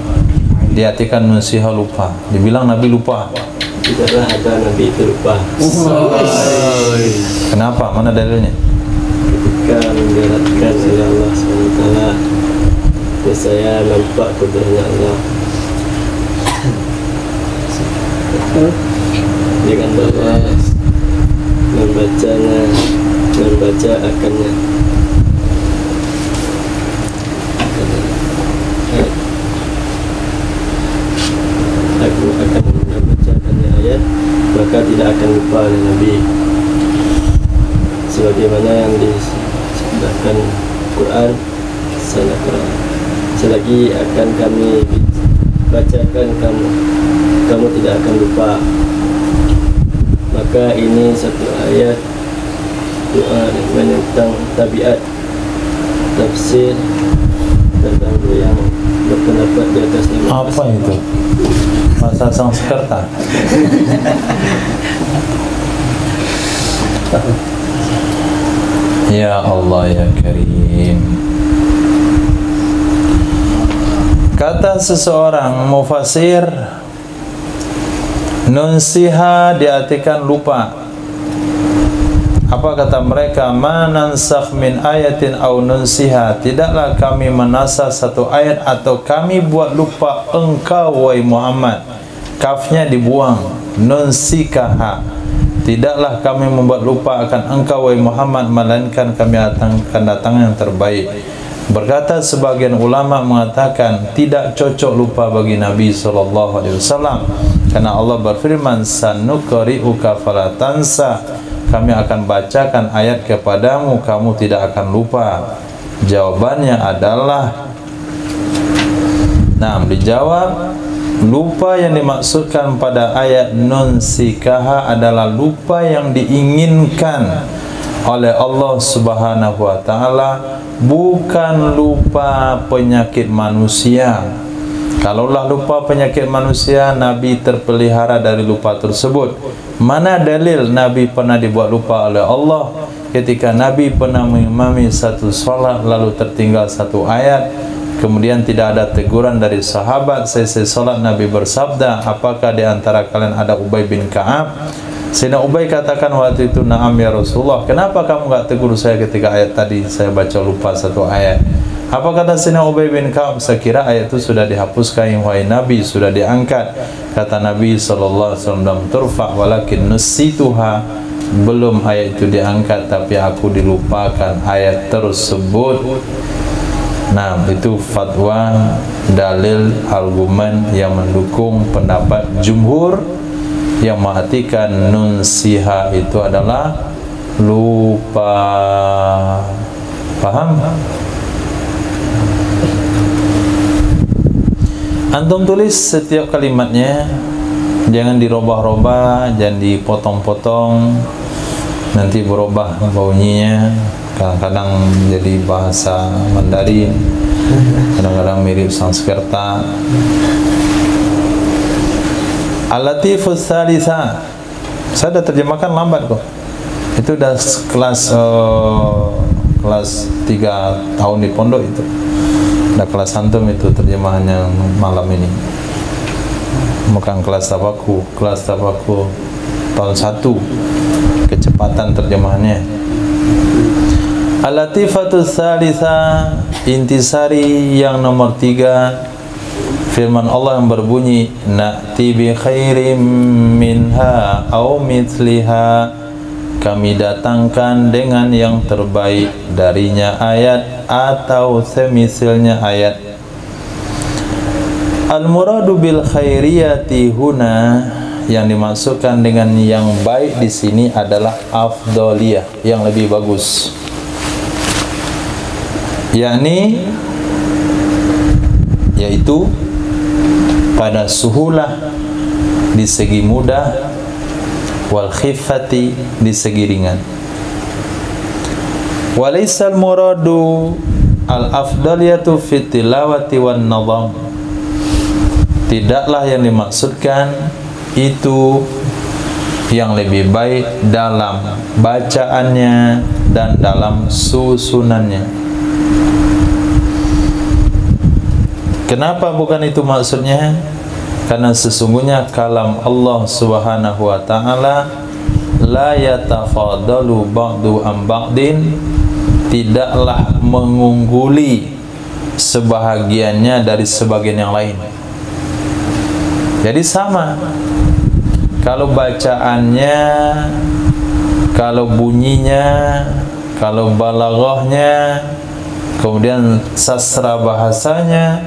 Diartikan nunsiha lupa. Dibilang Nabi lupa. Tidaklah ada Nabi itu lupa. Kenapa? Mana dalilnya? Ketika memberatkan oleh Allah SWT, saya nampak kudrahnya Allah dengan bahwa membaca akannya. Aku akan membacakannya ayat, maka tidak akan lupa oleh Nabi, sebagaimana yang disebutkan Quran, selagi akan kami bacakan kamu tidak akan lupa. Maka ini satu ayat doa tentang tabiat tafsir tentang yang berpendapat di atasnya. Apa itu? Bahasa Sanskerta. Ya Allah ya Karim. Kata seseorang mufasir, nunsiha diartikan lupa. Apa kata mereka? Ma nansakh min ayatin aw nunsiha, tidaklah kami menasakh satu ayat atau kami buat lupa engkau wahai Muhammad. Kafnya dibuang, nunsikaha, tidaklah kami membuat lupa akan engkau wahai Muhammad, melainkan kami akan datang yang terbaik. Berkata sebagian ulama mengatakan tidak cocok lupa bagi Nabi SAW, karena Allah berfirman, sanuqri'uka fala tansa, kami akan bacakan ayat kepadamu, kamu tidak akan lupa. Jawabannya adalah, nah dijawab, lupa yang dimaksudkan pada ayat nunsikaha adalah lupa yang diinginkan oleh Allah Subhanahu wa taala, bukan lupa penyakit manusia. Kalaulah lupa penyakit manusia, Nabi terpelihara dari lupa tersebut. Mana dalil Nabi pernah dibuat lupa oleh Allah? Ketika Nabi pernah mengimami satu salat lalu tertinggal satu ayat, kemudian tidak ada teguran dari sahabat. Selesai salat Nabi bersabda, apakah di antara kalian ada Ubay bin Ka'ab? Sayyidina Ubay katakan waktu itu, na'am ya Rasulullah. Kenapa kamu enggak tegur saya ketika ayat tadi saya baca lupa satu ayat? Apa kata Sayyidina Ubay bin Ka'ab? Saya kira ayat itu sudah dihapuskan wahai Nabi, sudah diangkat. Kata Nabi SAW, turfa walakin nusituha, belum ayat itu diangkat tapi aku dilupakan ayat tersebut. Nah, itu fatwa, dalil, argumen yang mendukung pendapat jumhur yang mengartikan nunsiha itu adalah lupa. Paham? Antum tulis setiap kalimatnya, jangan dirubah-rubah, jangan dipotong-potong, nanti berubah bunyinya. Kadang-kadang jadi bahasa Mandarin, kadang-kadang mirip Sanskerta. Al-Latifus Salisa, saya sudah terjemahkan lambat kok. Itu udah kelas 3 tahun di pondok itu. Udah kelas antum itu terjemahannya malam ini. Bukan kelas tabaku tahun 1 kecepatan terjemahannya. Al-Latifatus Salisa, intisari yang nomor 3, firman Allah yang berbunyi, na'ti bi khairim minha au mithliha, kami datangkan dengan yang terbaik darinya ayat atau semisalnya ayat. Al-muradu bil khairiyati huna, yang dimaksudkan dengan yang baik di sini adalah afdaliyah, yang lebih bagus. Yaitu pada suhulah di segi mudah, wal khiffati di segi ringan. Walaisal muradu al afdaliyatu fit tilawati wan nadham, tidaklah yang dimaksudkan itu yang lebih baik dalam bacaannya dan dalam susunannya. Kenapa bukan itu maksudnya? Karena sesungguhnya kalam Allah Subhanahu wa taala la yatafadalu ba'du am ba'din, tidaklah mengungguli sebahagiannya dari sebagian yang lain. Jadi sama. Kalau bacaannya, kalau bunyinya, kalau balaghahnya, kemudian sastra bahasanya,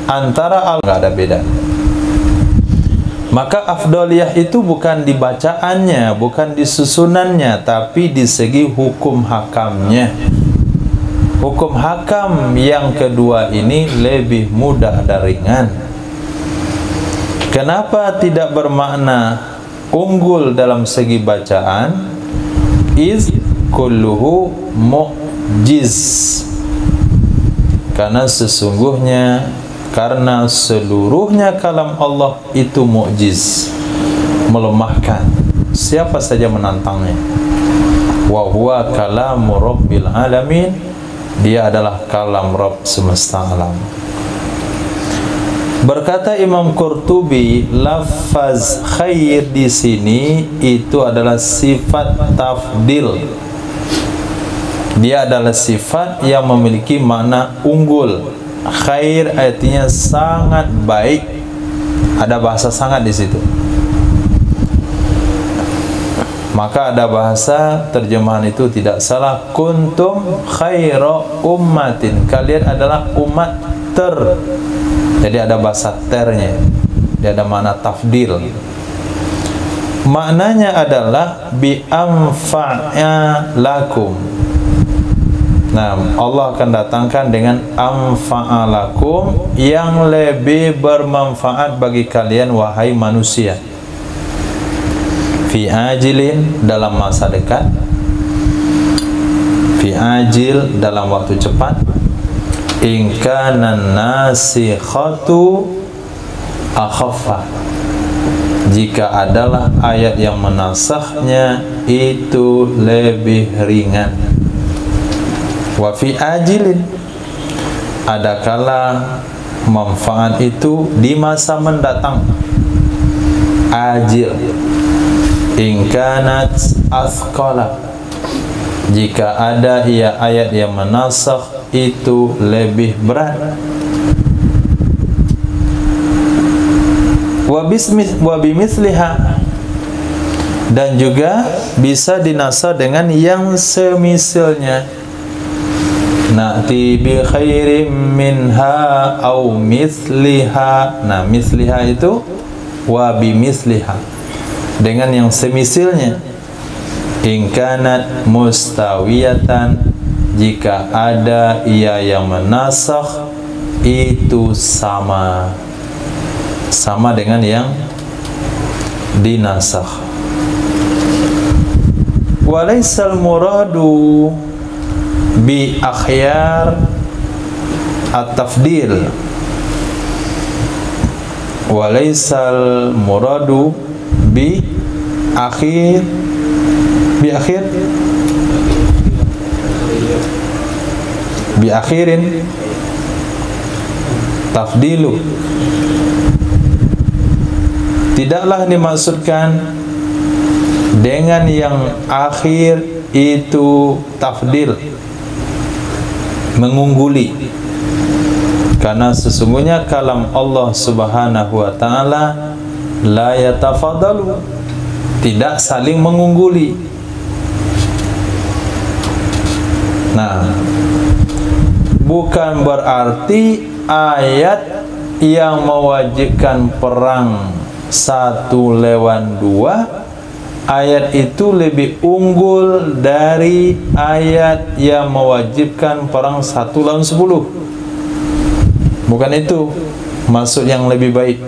antara nggak ada beda. Maka afdaliyah itu bukan di bacaannya, bukan di susunannya, tapi di segi hukum hakamnya. Hukum hakam yang kedua ini lebih mudah dan ringan. Kenapa tidak bermakna unggul dalam segi bacaan? Iz kulluhu mu'jiz. Karena seluruhnya kalam Allah itu mu'jiz, melemahkan siapa saja menantangnya. Wa huwa kalamu rabbil alamin, dia adalah kalam Rabb semesta alam. Berkata Imam Qurtubi, lafaz khair di sini itu adalah sifat tafdil. Dia adalah sifat yang memiliki makna unggul. Khair artinya sangat baik. Ada bahasa sangat di situ. Maka ada bahasa terjemahan itu tidak salah. Kuntum khaira ummatin, kalian adalah umat ter. Jadi ada bahasa ternya. Dia ada makna tafdil. Maknanya adalah bi anfa'a lakum. Nah, Allah akan datangkan dengan anfa'a lakum, yang lebih bermanfaat bagi kalian wahai manusia. Fi ajilin, dalam masa dekat. Fi ajil, dalam waktu cepat. In kana nasikhatu akhaffa, jika adalah ayat yang menasahnya itu lebih ringan. Wa fi ajilin, adakala manfaat itu di masa mendatang. Ajil. In kanat athqala, jika ada ia ayat yang menasakh itu lebih berat. Wa bimithliha, dan juga bisa dinasakh dengan yang semisalnya. Na'ti bi khairim minha au mithliha. Nah, mithliha itu wa bimithliha, dengan yang semisalnya. In kanat mustawiyatan, jika ada ia yang menasakh itu sama dengan yang dinasakh. Walaysal muradu bi akhyar at-tafdil. Walaysal muradu bi akhirin tafdilu, tidaklah dimaksudkan dengan yang akhir itu tafdil, mengungguli. Karena sesungguhnya kalam Allah Subhanahu wa ta'ala la yatafadalu, tidak saling mengungguli. Nah, bukan berarti ayat yang mewajibkan perang 1-2 ayat itu lebih unggul dari ayat yang mewajibkan perang 1-10. Bukan itu maksud yang lebih baik.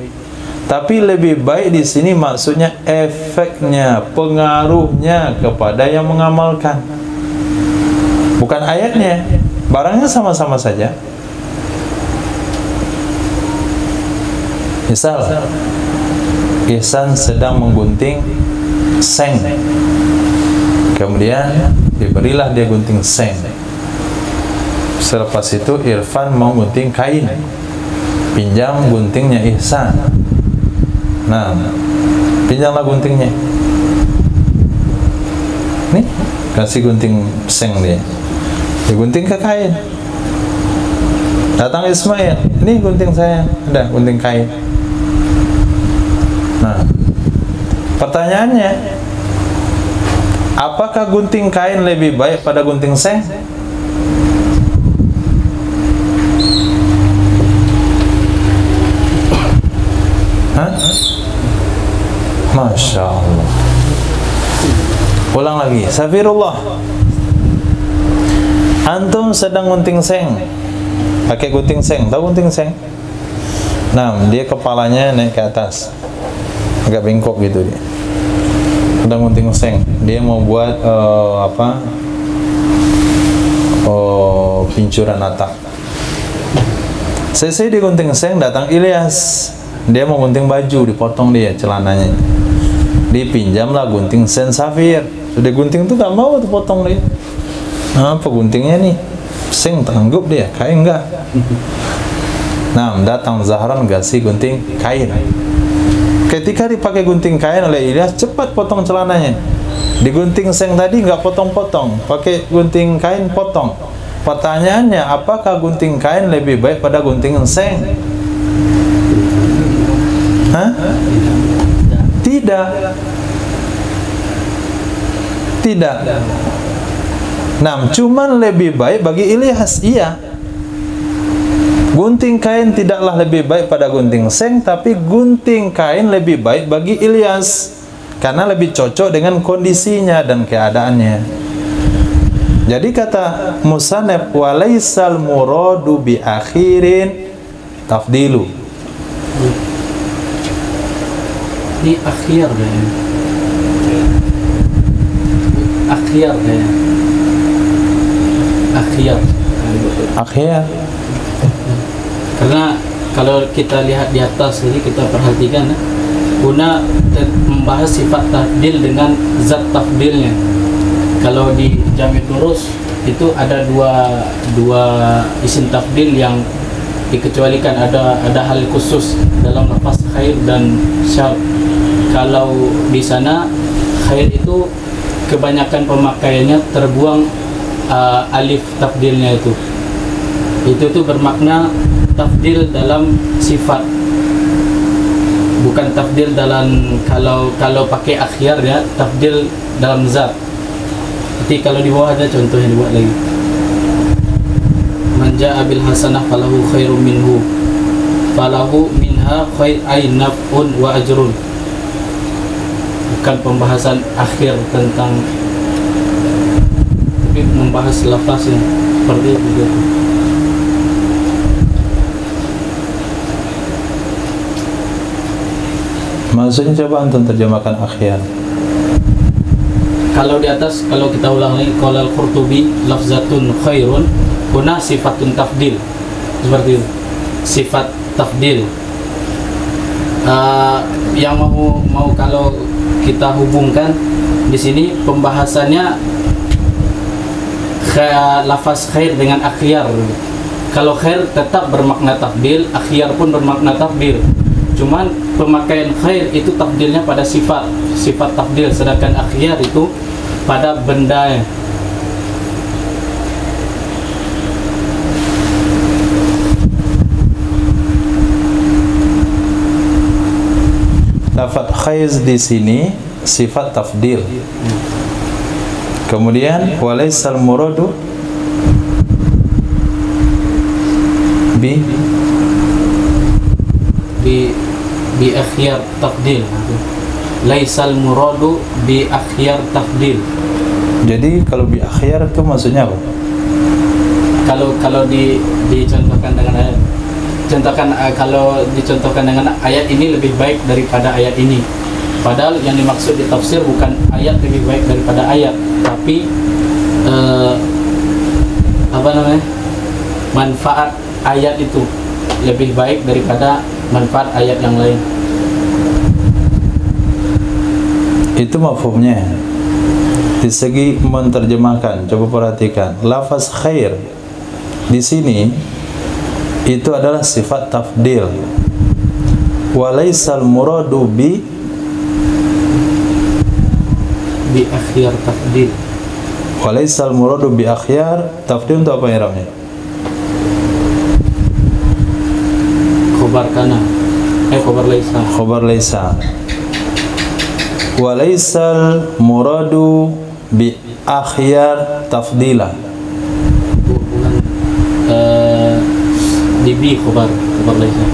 Tapi lebih baik di sini maksudnya efeknya, pengaruhnya kepada yang mengamalkan. Bukan ayatnya. Barangnya sama-sama saja. Misal, Ihsan sedang menggunting seng. Kemudian diberilah dia gunting seng. Selepas itu Irfan mau gunting kain. Pinjam guntingnya Ihsan. Nah, pinjamlah guntingnya. Nih, kasih gunting seng dia. Digunting ke kain. Datang Ismail, ini gunting saya, ada gunting kain. Nah, pertanyaannya, apakah gunting kain lebih baik pada gunting seng? Hah? Masya Allah. Ulang lagi. Safirullah. Antum sedang gunting seng, pakai gunting seng, tahu gunting seng? Nah, dia kepalanya naik ke atas, agak bengkok gitu dia. Sedang gunting seng, dia mau buat pincuran atap. Selesai dia gunting seng, datang Ilyas. Dia mau gunting baju, dipotong dia celananya. Dipinjamlah gunting sen safir. Sudah gunting tuh gak mau tuh potong dia. Apa guntingnya nih? Seng tanggup dia, kain enggak. Nah, datang Zahran kasih gunting kain. Ketika dipakai gunting kain oleh Ilyas, cepat potong celananya. Digunting seng tadi nggak potong-potong, pakai gunting kain potong. Pertanyaannya, apakah gunting kain lebih baik pada gunting seng? Hah? Tidak. Tidak. Nah, cuman lebih baik bagi Ilyas, iya. Gunting kain tidaklah lebih baik pada gunting seng, tapi gunting kain lebih baik bagi Ilyas karena lebih cocok dengan kondisinya dan keadaannya. Jadi kata musannaf, walaisal muradu bi akhirin tafdilu. Di akhir deh. Akhir deh. Akhir. Karena kalau kita lihat di atas ini, kita perhatikan guna membahas sifat tafdil dengan zat tafdilnya. Kalau di Jami' Durus itu ada dua isim tafdil yang dikecualikan, ada hal khusus dalam lafaz khair dan syar. Kalau di sana khair itu kebanyakan pemakaiannya terbuang alif tafdilnya itu tuh bermakna tafdil dalam sifat, bukan tafdil dalam kalau pakai akhir ya, tafdil dalam zat. Jadi kalau di bawah ada contohnya dibuat lagi. Man jaa bil hasanah falahu khairum minhu falahu minha khair ay naf'un wa ajrun. Bukan pembahasan akhir tentang, tapi membahas lafaznya seperti itu. Maksudnya coba antum terjemahkan akhir. Kalau di atas, kalau kita ulang lagi, qala al-Qurtubi lafzatun khairun kuna sifatun tafdil. Seperti itu. Sifat tafdil. Yang mau kalau kita hubungkan di sini pembahasannya lafaz khair dengan akhyar. Kalau khair tetap bermakna tafdil, akhyar pun bermakna tafdil. Cuman pemakaian khair itu tafdilnya pada sifat tafdil, sedangkan akhyar itu pada benda. Lafaz khair di sini sifat tafdil. Kemudian walaisal muradu bi akhyar tafdil. Laisal muradu bi akhyar tafdil. Jadi kalau bi akhyar itu maksudnya apa? Kalau dicontohkan dengan ayat, kalau dicontohkan dengan ayat ini lebih baik daripada ayat ini. Padahal yang dimaksud di tafsir bukan ayat lebih baik daripada ayat, tapi manfaat ayat itu lebih baik daripada manfaat ayat yang lain. Itu mafhumnya. Di segi menerjemahkan, coba perhatikan. Lafaz khair di sini itu adalah sifat tafdil. Walaisal muradu bi akhyar tafdil. Walaisal muradu bi akhyar tafdil untuk apa i'rabnya? Khobar kana. Khobar laisa. Khobar laisa. Walaisal muradu bi akhyar tafdila. Bukan di bi khobar laisa.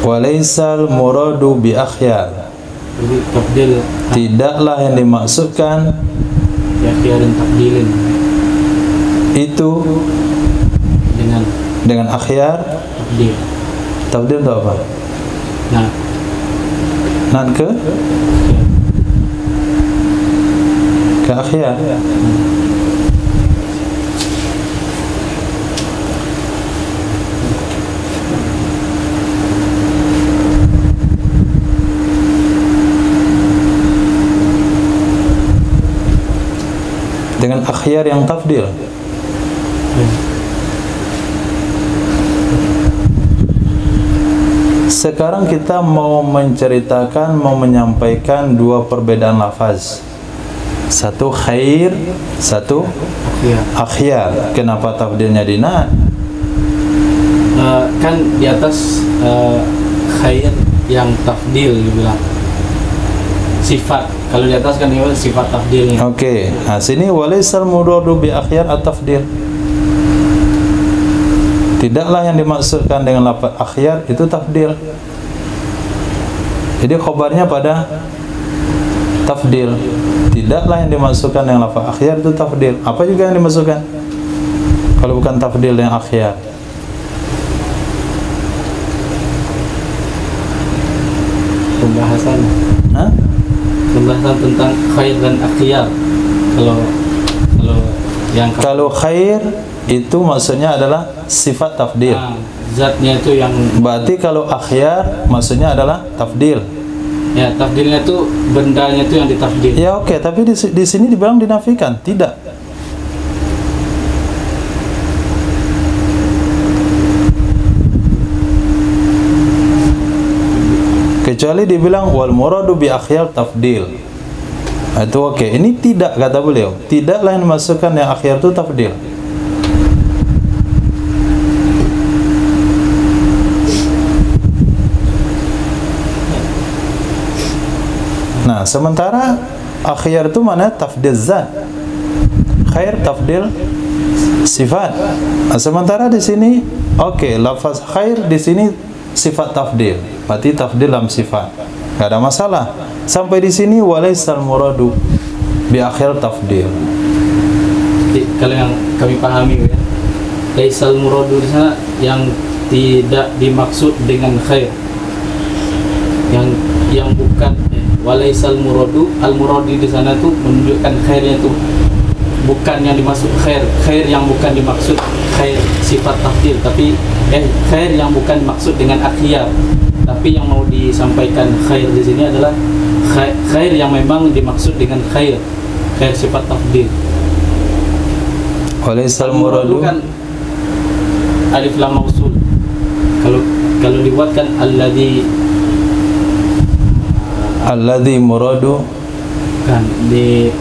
Walaisal muradu bi akhyar. Jadi tafdil tidaklah yang dimaksudkan ya akhyar dan tafdilin. itu dengan akhyar. tafdil. Tafdil itu apa? Nah, Nan ke akhyar. Dengan akhyar yang tafdil. Sekarang kita mau menceritakan, mau menyampaikan dua perbedaan lafaz. Satu khair, satu akhyar. Kenapa tafdilnya dina? Kan di atas khair yang tafdil dibilang sifat. Kalau di atas kan itu sifat tafdilnya. Oke. Nah, sini walaisal muradu bi akhyar at-tafdil. Tidaklah yang dimaksudkan dengan lafaz akhyar itu tafdil. Jadi khobarnya pada tafdil. Tidaklah yang dimaksudkan dengan lafaz akhyar itu tafdil. Apa juga yang dimaksudkan? Kalau bukan tafdil yang akhyar. Pembahasan. Hah? Pembahasan tentang khair dan akhyar. Kalau khair itu maksudnya adalah sifat tafdil. Zatnya itu yang. Berarti kalau akhyar maksudnya adalah tafdil. Ya, tafdilnya itu bendanya itu yang ditafdil. Ya oke, tapi di sini dibilang dinafikan, tidak. Kecuali dibilang wal muradu bi akhyar tafdil. Itu oke. Ini tidak, kata beliau. Tidaklah yang dimasukkan yang akhyar itu tafdil. Nah, sementara akhyar itu mana? Tafdil zat. Khair tafdil sifat. Nah, sementara di sini oke, lafaz khair di sini sifat tafdil. Berarti tafdil dalam sifat. Enggak ada masalah. Sampai di sini walaisal muradu bi akhir tafdil. Kalau yang kami pahami ya, laisal muradu di sana yang tidak dimaksud dengan khair. Yang bukan walaisal muradu, al muradi di sana tuh menunjukkan khairnya tuh bukan yang dimaksud khair yang bukan dimaksud khair sifat tafdil, tapi khair yang bukan dimaksud dengan akhyar, tapi yang mau disampaikan khair di sini adalah khair yang memang dimaksud dengan khair sifat tafdil. Walaisal muradu kan alif lam mausul. Kalau dibuatkan alladzi muradu kan di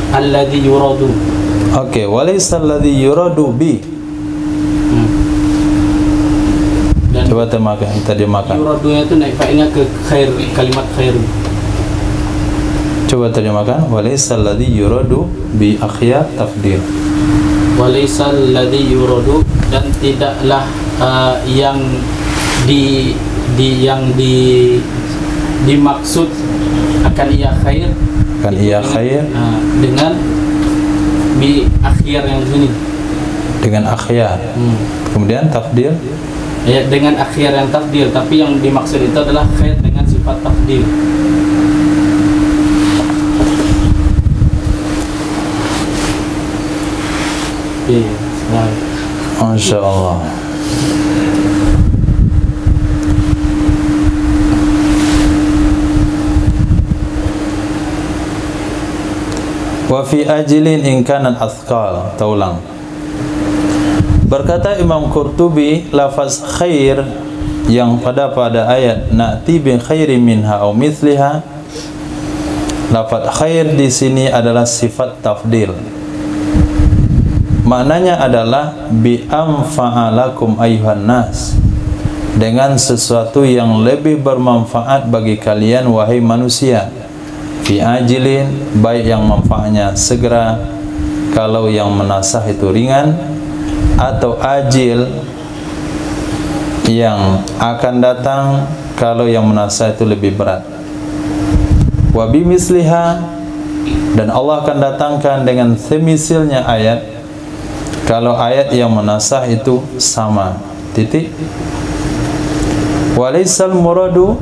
alladzi yuradu. Oke, walaisal ladzi yuradu bi. Dan coba terjemahkan. Yuradunya itu naik fa'ilnya ke khair, kalimat khair. Coba terjemahkan. Walaisal ladzi yuradu bi akhyar tafdil. Walaisal ladzi yuradu, dan tidaklah yang dimaksud akan ia khair dengan bi akhir yang sini, dengan akhyar. Kemudian tafdil ya, dengan akhir yang tafdil, tapi yang dimaksud itu adalah khair dengan sifat tafdil. Iya, Masya Allah. Wa fi ajilin in kanat athqal. Taulang. Berkata Imam Qurtubi, lafaz khair yang pada ayat na'ti bi khairin minha aw mithliha, lafaz khair di sini adalah sifat tafdil. Maknanya adalah bi amfa'alakum ayyuhan nas, dengan sesuatu yang lebih bermanfaat bagi kalian wahai manusia. Fi ajilin, baik yang manfaatnya segera kalau yang menasah itu ringan, atau ajil yang akan datang kalau yang menasah itu lebih berat. Wa bimisliha, Dan Allah akan datangkan dengan semisilnya ayat kalau ayat yang menasah itu sama. Titik. Walaisal muradu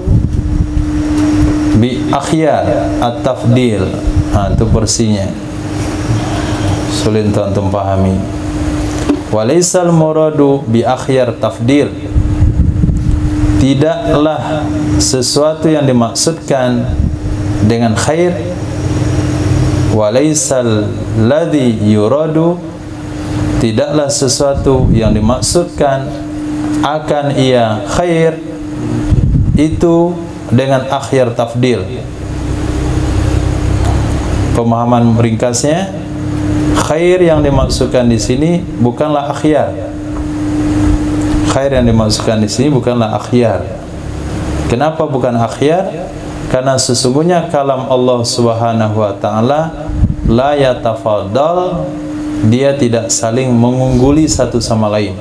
bi akhyar at-tafdil. Itu versinya. Sulit untuk pahami. Walaisal muradu bi akhyar tafdil. Tidaklah sesuatu yang dimaksudkan dengan khair. Walaisal ladzi yuradu, tidaklah sesuatu yang dimaksudkan akan ia khair itu dengan akhyar tafdil. Pemahaman ringkasnya, khair yang dimaksudkan di sini bukanlah akhyar. Khair yang dimaksudkan di sini bukanlah akhyar. Kenapa bukan akhyar? Karena sesungguhnya kalam Allah Subhanahu wa taala la yatafaddal, dia tidak saling mengungguli satu sama lain.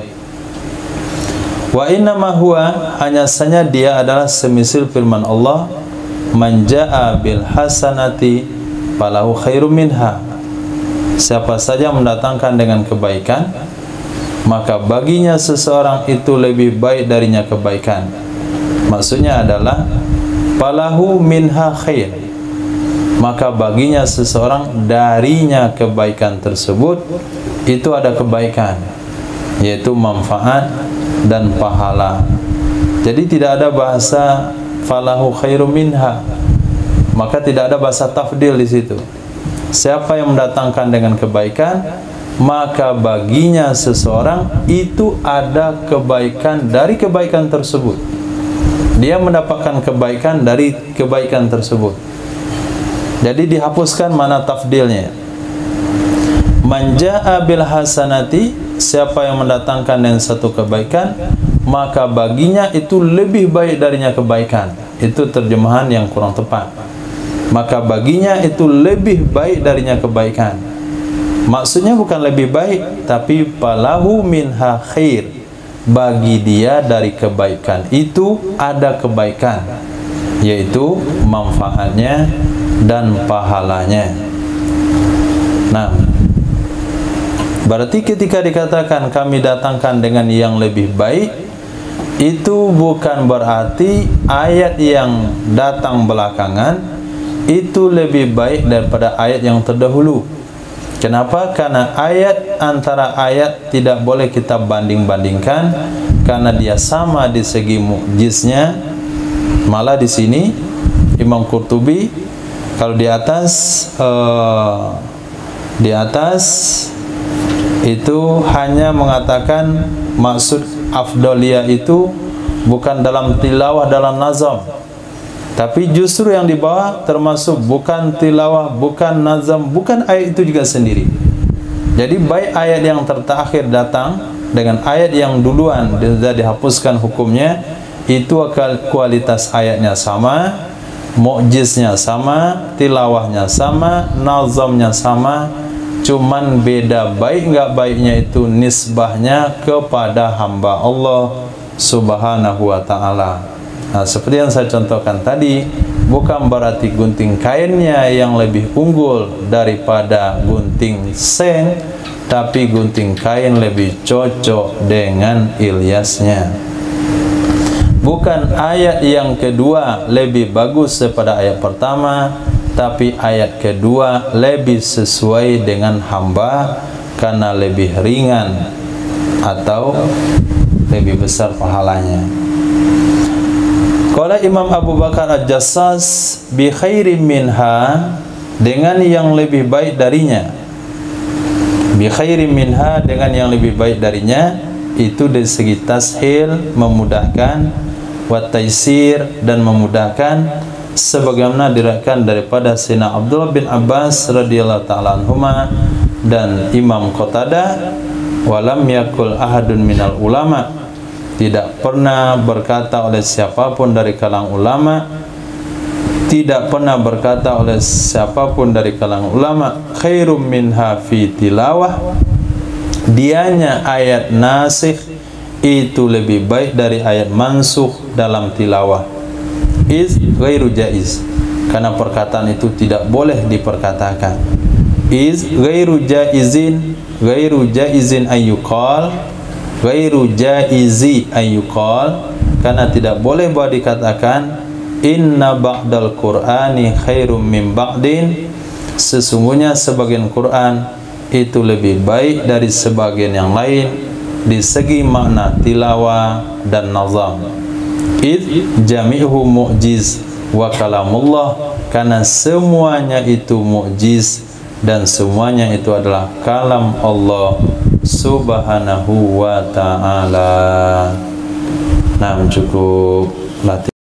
Wa innama huwa, hanya saja dia adalah semisil firman Allah, man jaa bil hasanati falahu khairum minha. Siapa saja mendatangkan dengan kebaikan, maka baginya seseorang itu lebih baik darinya kebaikan. Maksudnya adalah falahu minha khair, maka baginya seseorang darinya kebaikan tersebut itu ada kebaikan, yaitu manfaat dan pahala. Jadi tidak ada bahasa falahu khairum minha, maka tidak ada bahasa tafdil di situ. Siapa yang mendatangkan dengan kebaikan, maka baginya seseorang itu ada kebaikan dari kebaikan tersebut. Dia mendapatkan kebaikan dari kebaikan tersebut. Jadi dihapuskan mana tafdilnya. Man jaa bil hasanati, siapa yang mendatangkan dengan satu kebaikan, maka baginya itu lebih baik darinya kebaikan. Itu terjemahan yang kurang tepat. Maka baginya itu lebih baik darinya kebaikan. Maksudnya bukan lebih baik, tapi falahu minha khair, bagi dia dari kebaikan itu ada kebaikan, yaitu manfaatnya dan pahalanya. Nah, berarti ketika dikatakan kami datangkan dengan yang lebih baik, itu bukan berarti ayat yang datang belakangan itu lebih baik daripada ayat yang terdahulu. Kenapa? Karena antara ayat tidak boleh kita banding-bandingkan, karena dia sama di segi mu'jiznya. Malah di sini Imam Qurtubi kalau di atas itu hanya mengatakan maksud afdaliyah itu bukan dalam tilawah, dalam nazam, tapi justru yang di bawah termasuk bukan tilawah, bukan nazam, bukan ayat itu juga sendiri. Jadi baik ayat yang terakhir datang dengan ayat yang duluan sudah dihapuskan hukumnya, itu kualitas ayatnya sama, mu'jiznya sama, tilawahnya sama, nazamnya sama, cuman beda baik enggak baiknya itu nisbahnya kepada hamba Allah Subhanahu wa ta'ala. Nah, seperti yang saya contohkan tadi, bukan berarti gunting kainnya yang lebih unggul daripada gunting seng, tapi gunting kain lebih cocok dengan Ilyasnya. Bukan ayat yang kedua lebih bagus daripada ayat pertama, tapi ayat kedua lebih sesuai dengan hamba karena lebih ringan atau lebih besar pahalanya. Qala Imam Abu Bakar Al-Jassas bi khairin minha, dengan yang lebih baik darinya. Bi khairin minha, dengan yang lebih baik darinya, itu dari segi tashil, memudahkan, wa taisir, dan memudahkan, sebagaimana diriwayatkan daripada Sayyidina Abdullah bin Abbas radhiyallahu ta'ala anhuma dan Imam Qatadah, walam yakul ahadun minal ulama, tidak pernah berkata oleh siapapun dari kalangan ulama, tidak pernah berkata oleh siapapun dari kalangan ulama, khairum minha fi tilawah, dianya ayat nasikh itu lebih baik dari ayat mansukh dalam tilawah. Is ghairu jaiz, karena perkataan itu tidak boleh diperkatakan. Ghairu jaizin ayyuqal, ghairu jaizi ayyuqal, karena tidak boleh bahwa dikatakan inna ba'dal qur'ani khairum min ba'din, sesungguhnya sebagian Quran itu lebih baik dari sebagian yang lain di segi makna tilawah dan nazam. Jami'uhu mu'jiz wa kalamullah, karena semuanya itu mu'jiz dan semuanya itu adalah kalam Allah subhanahu wa ta'ala. Nah, cukup latih.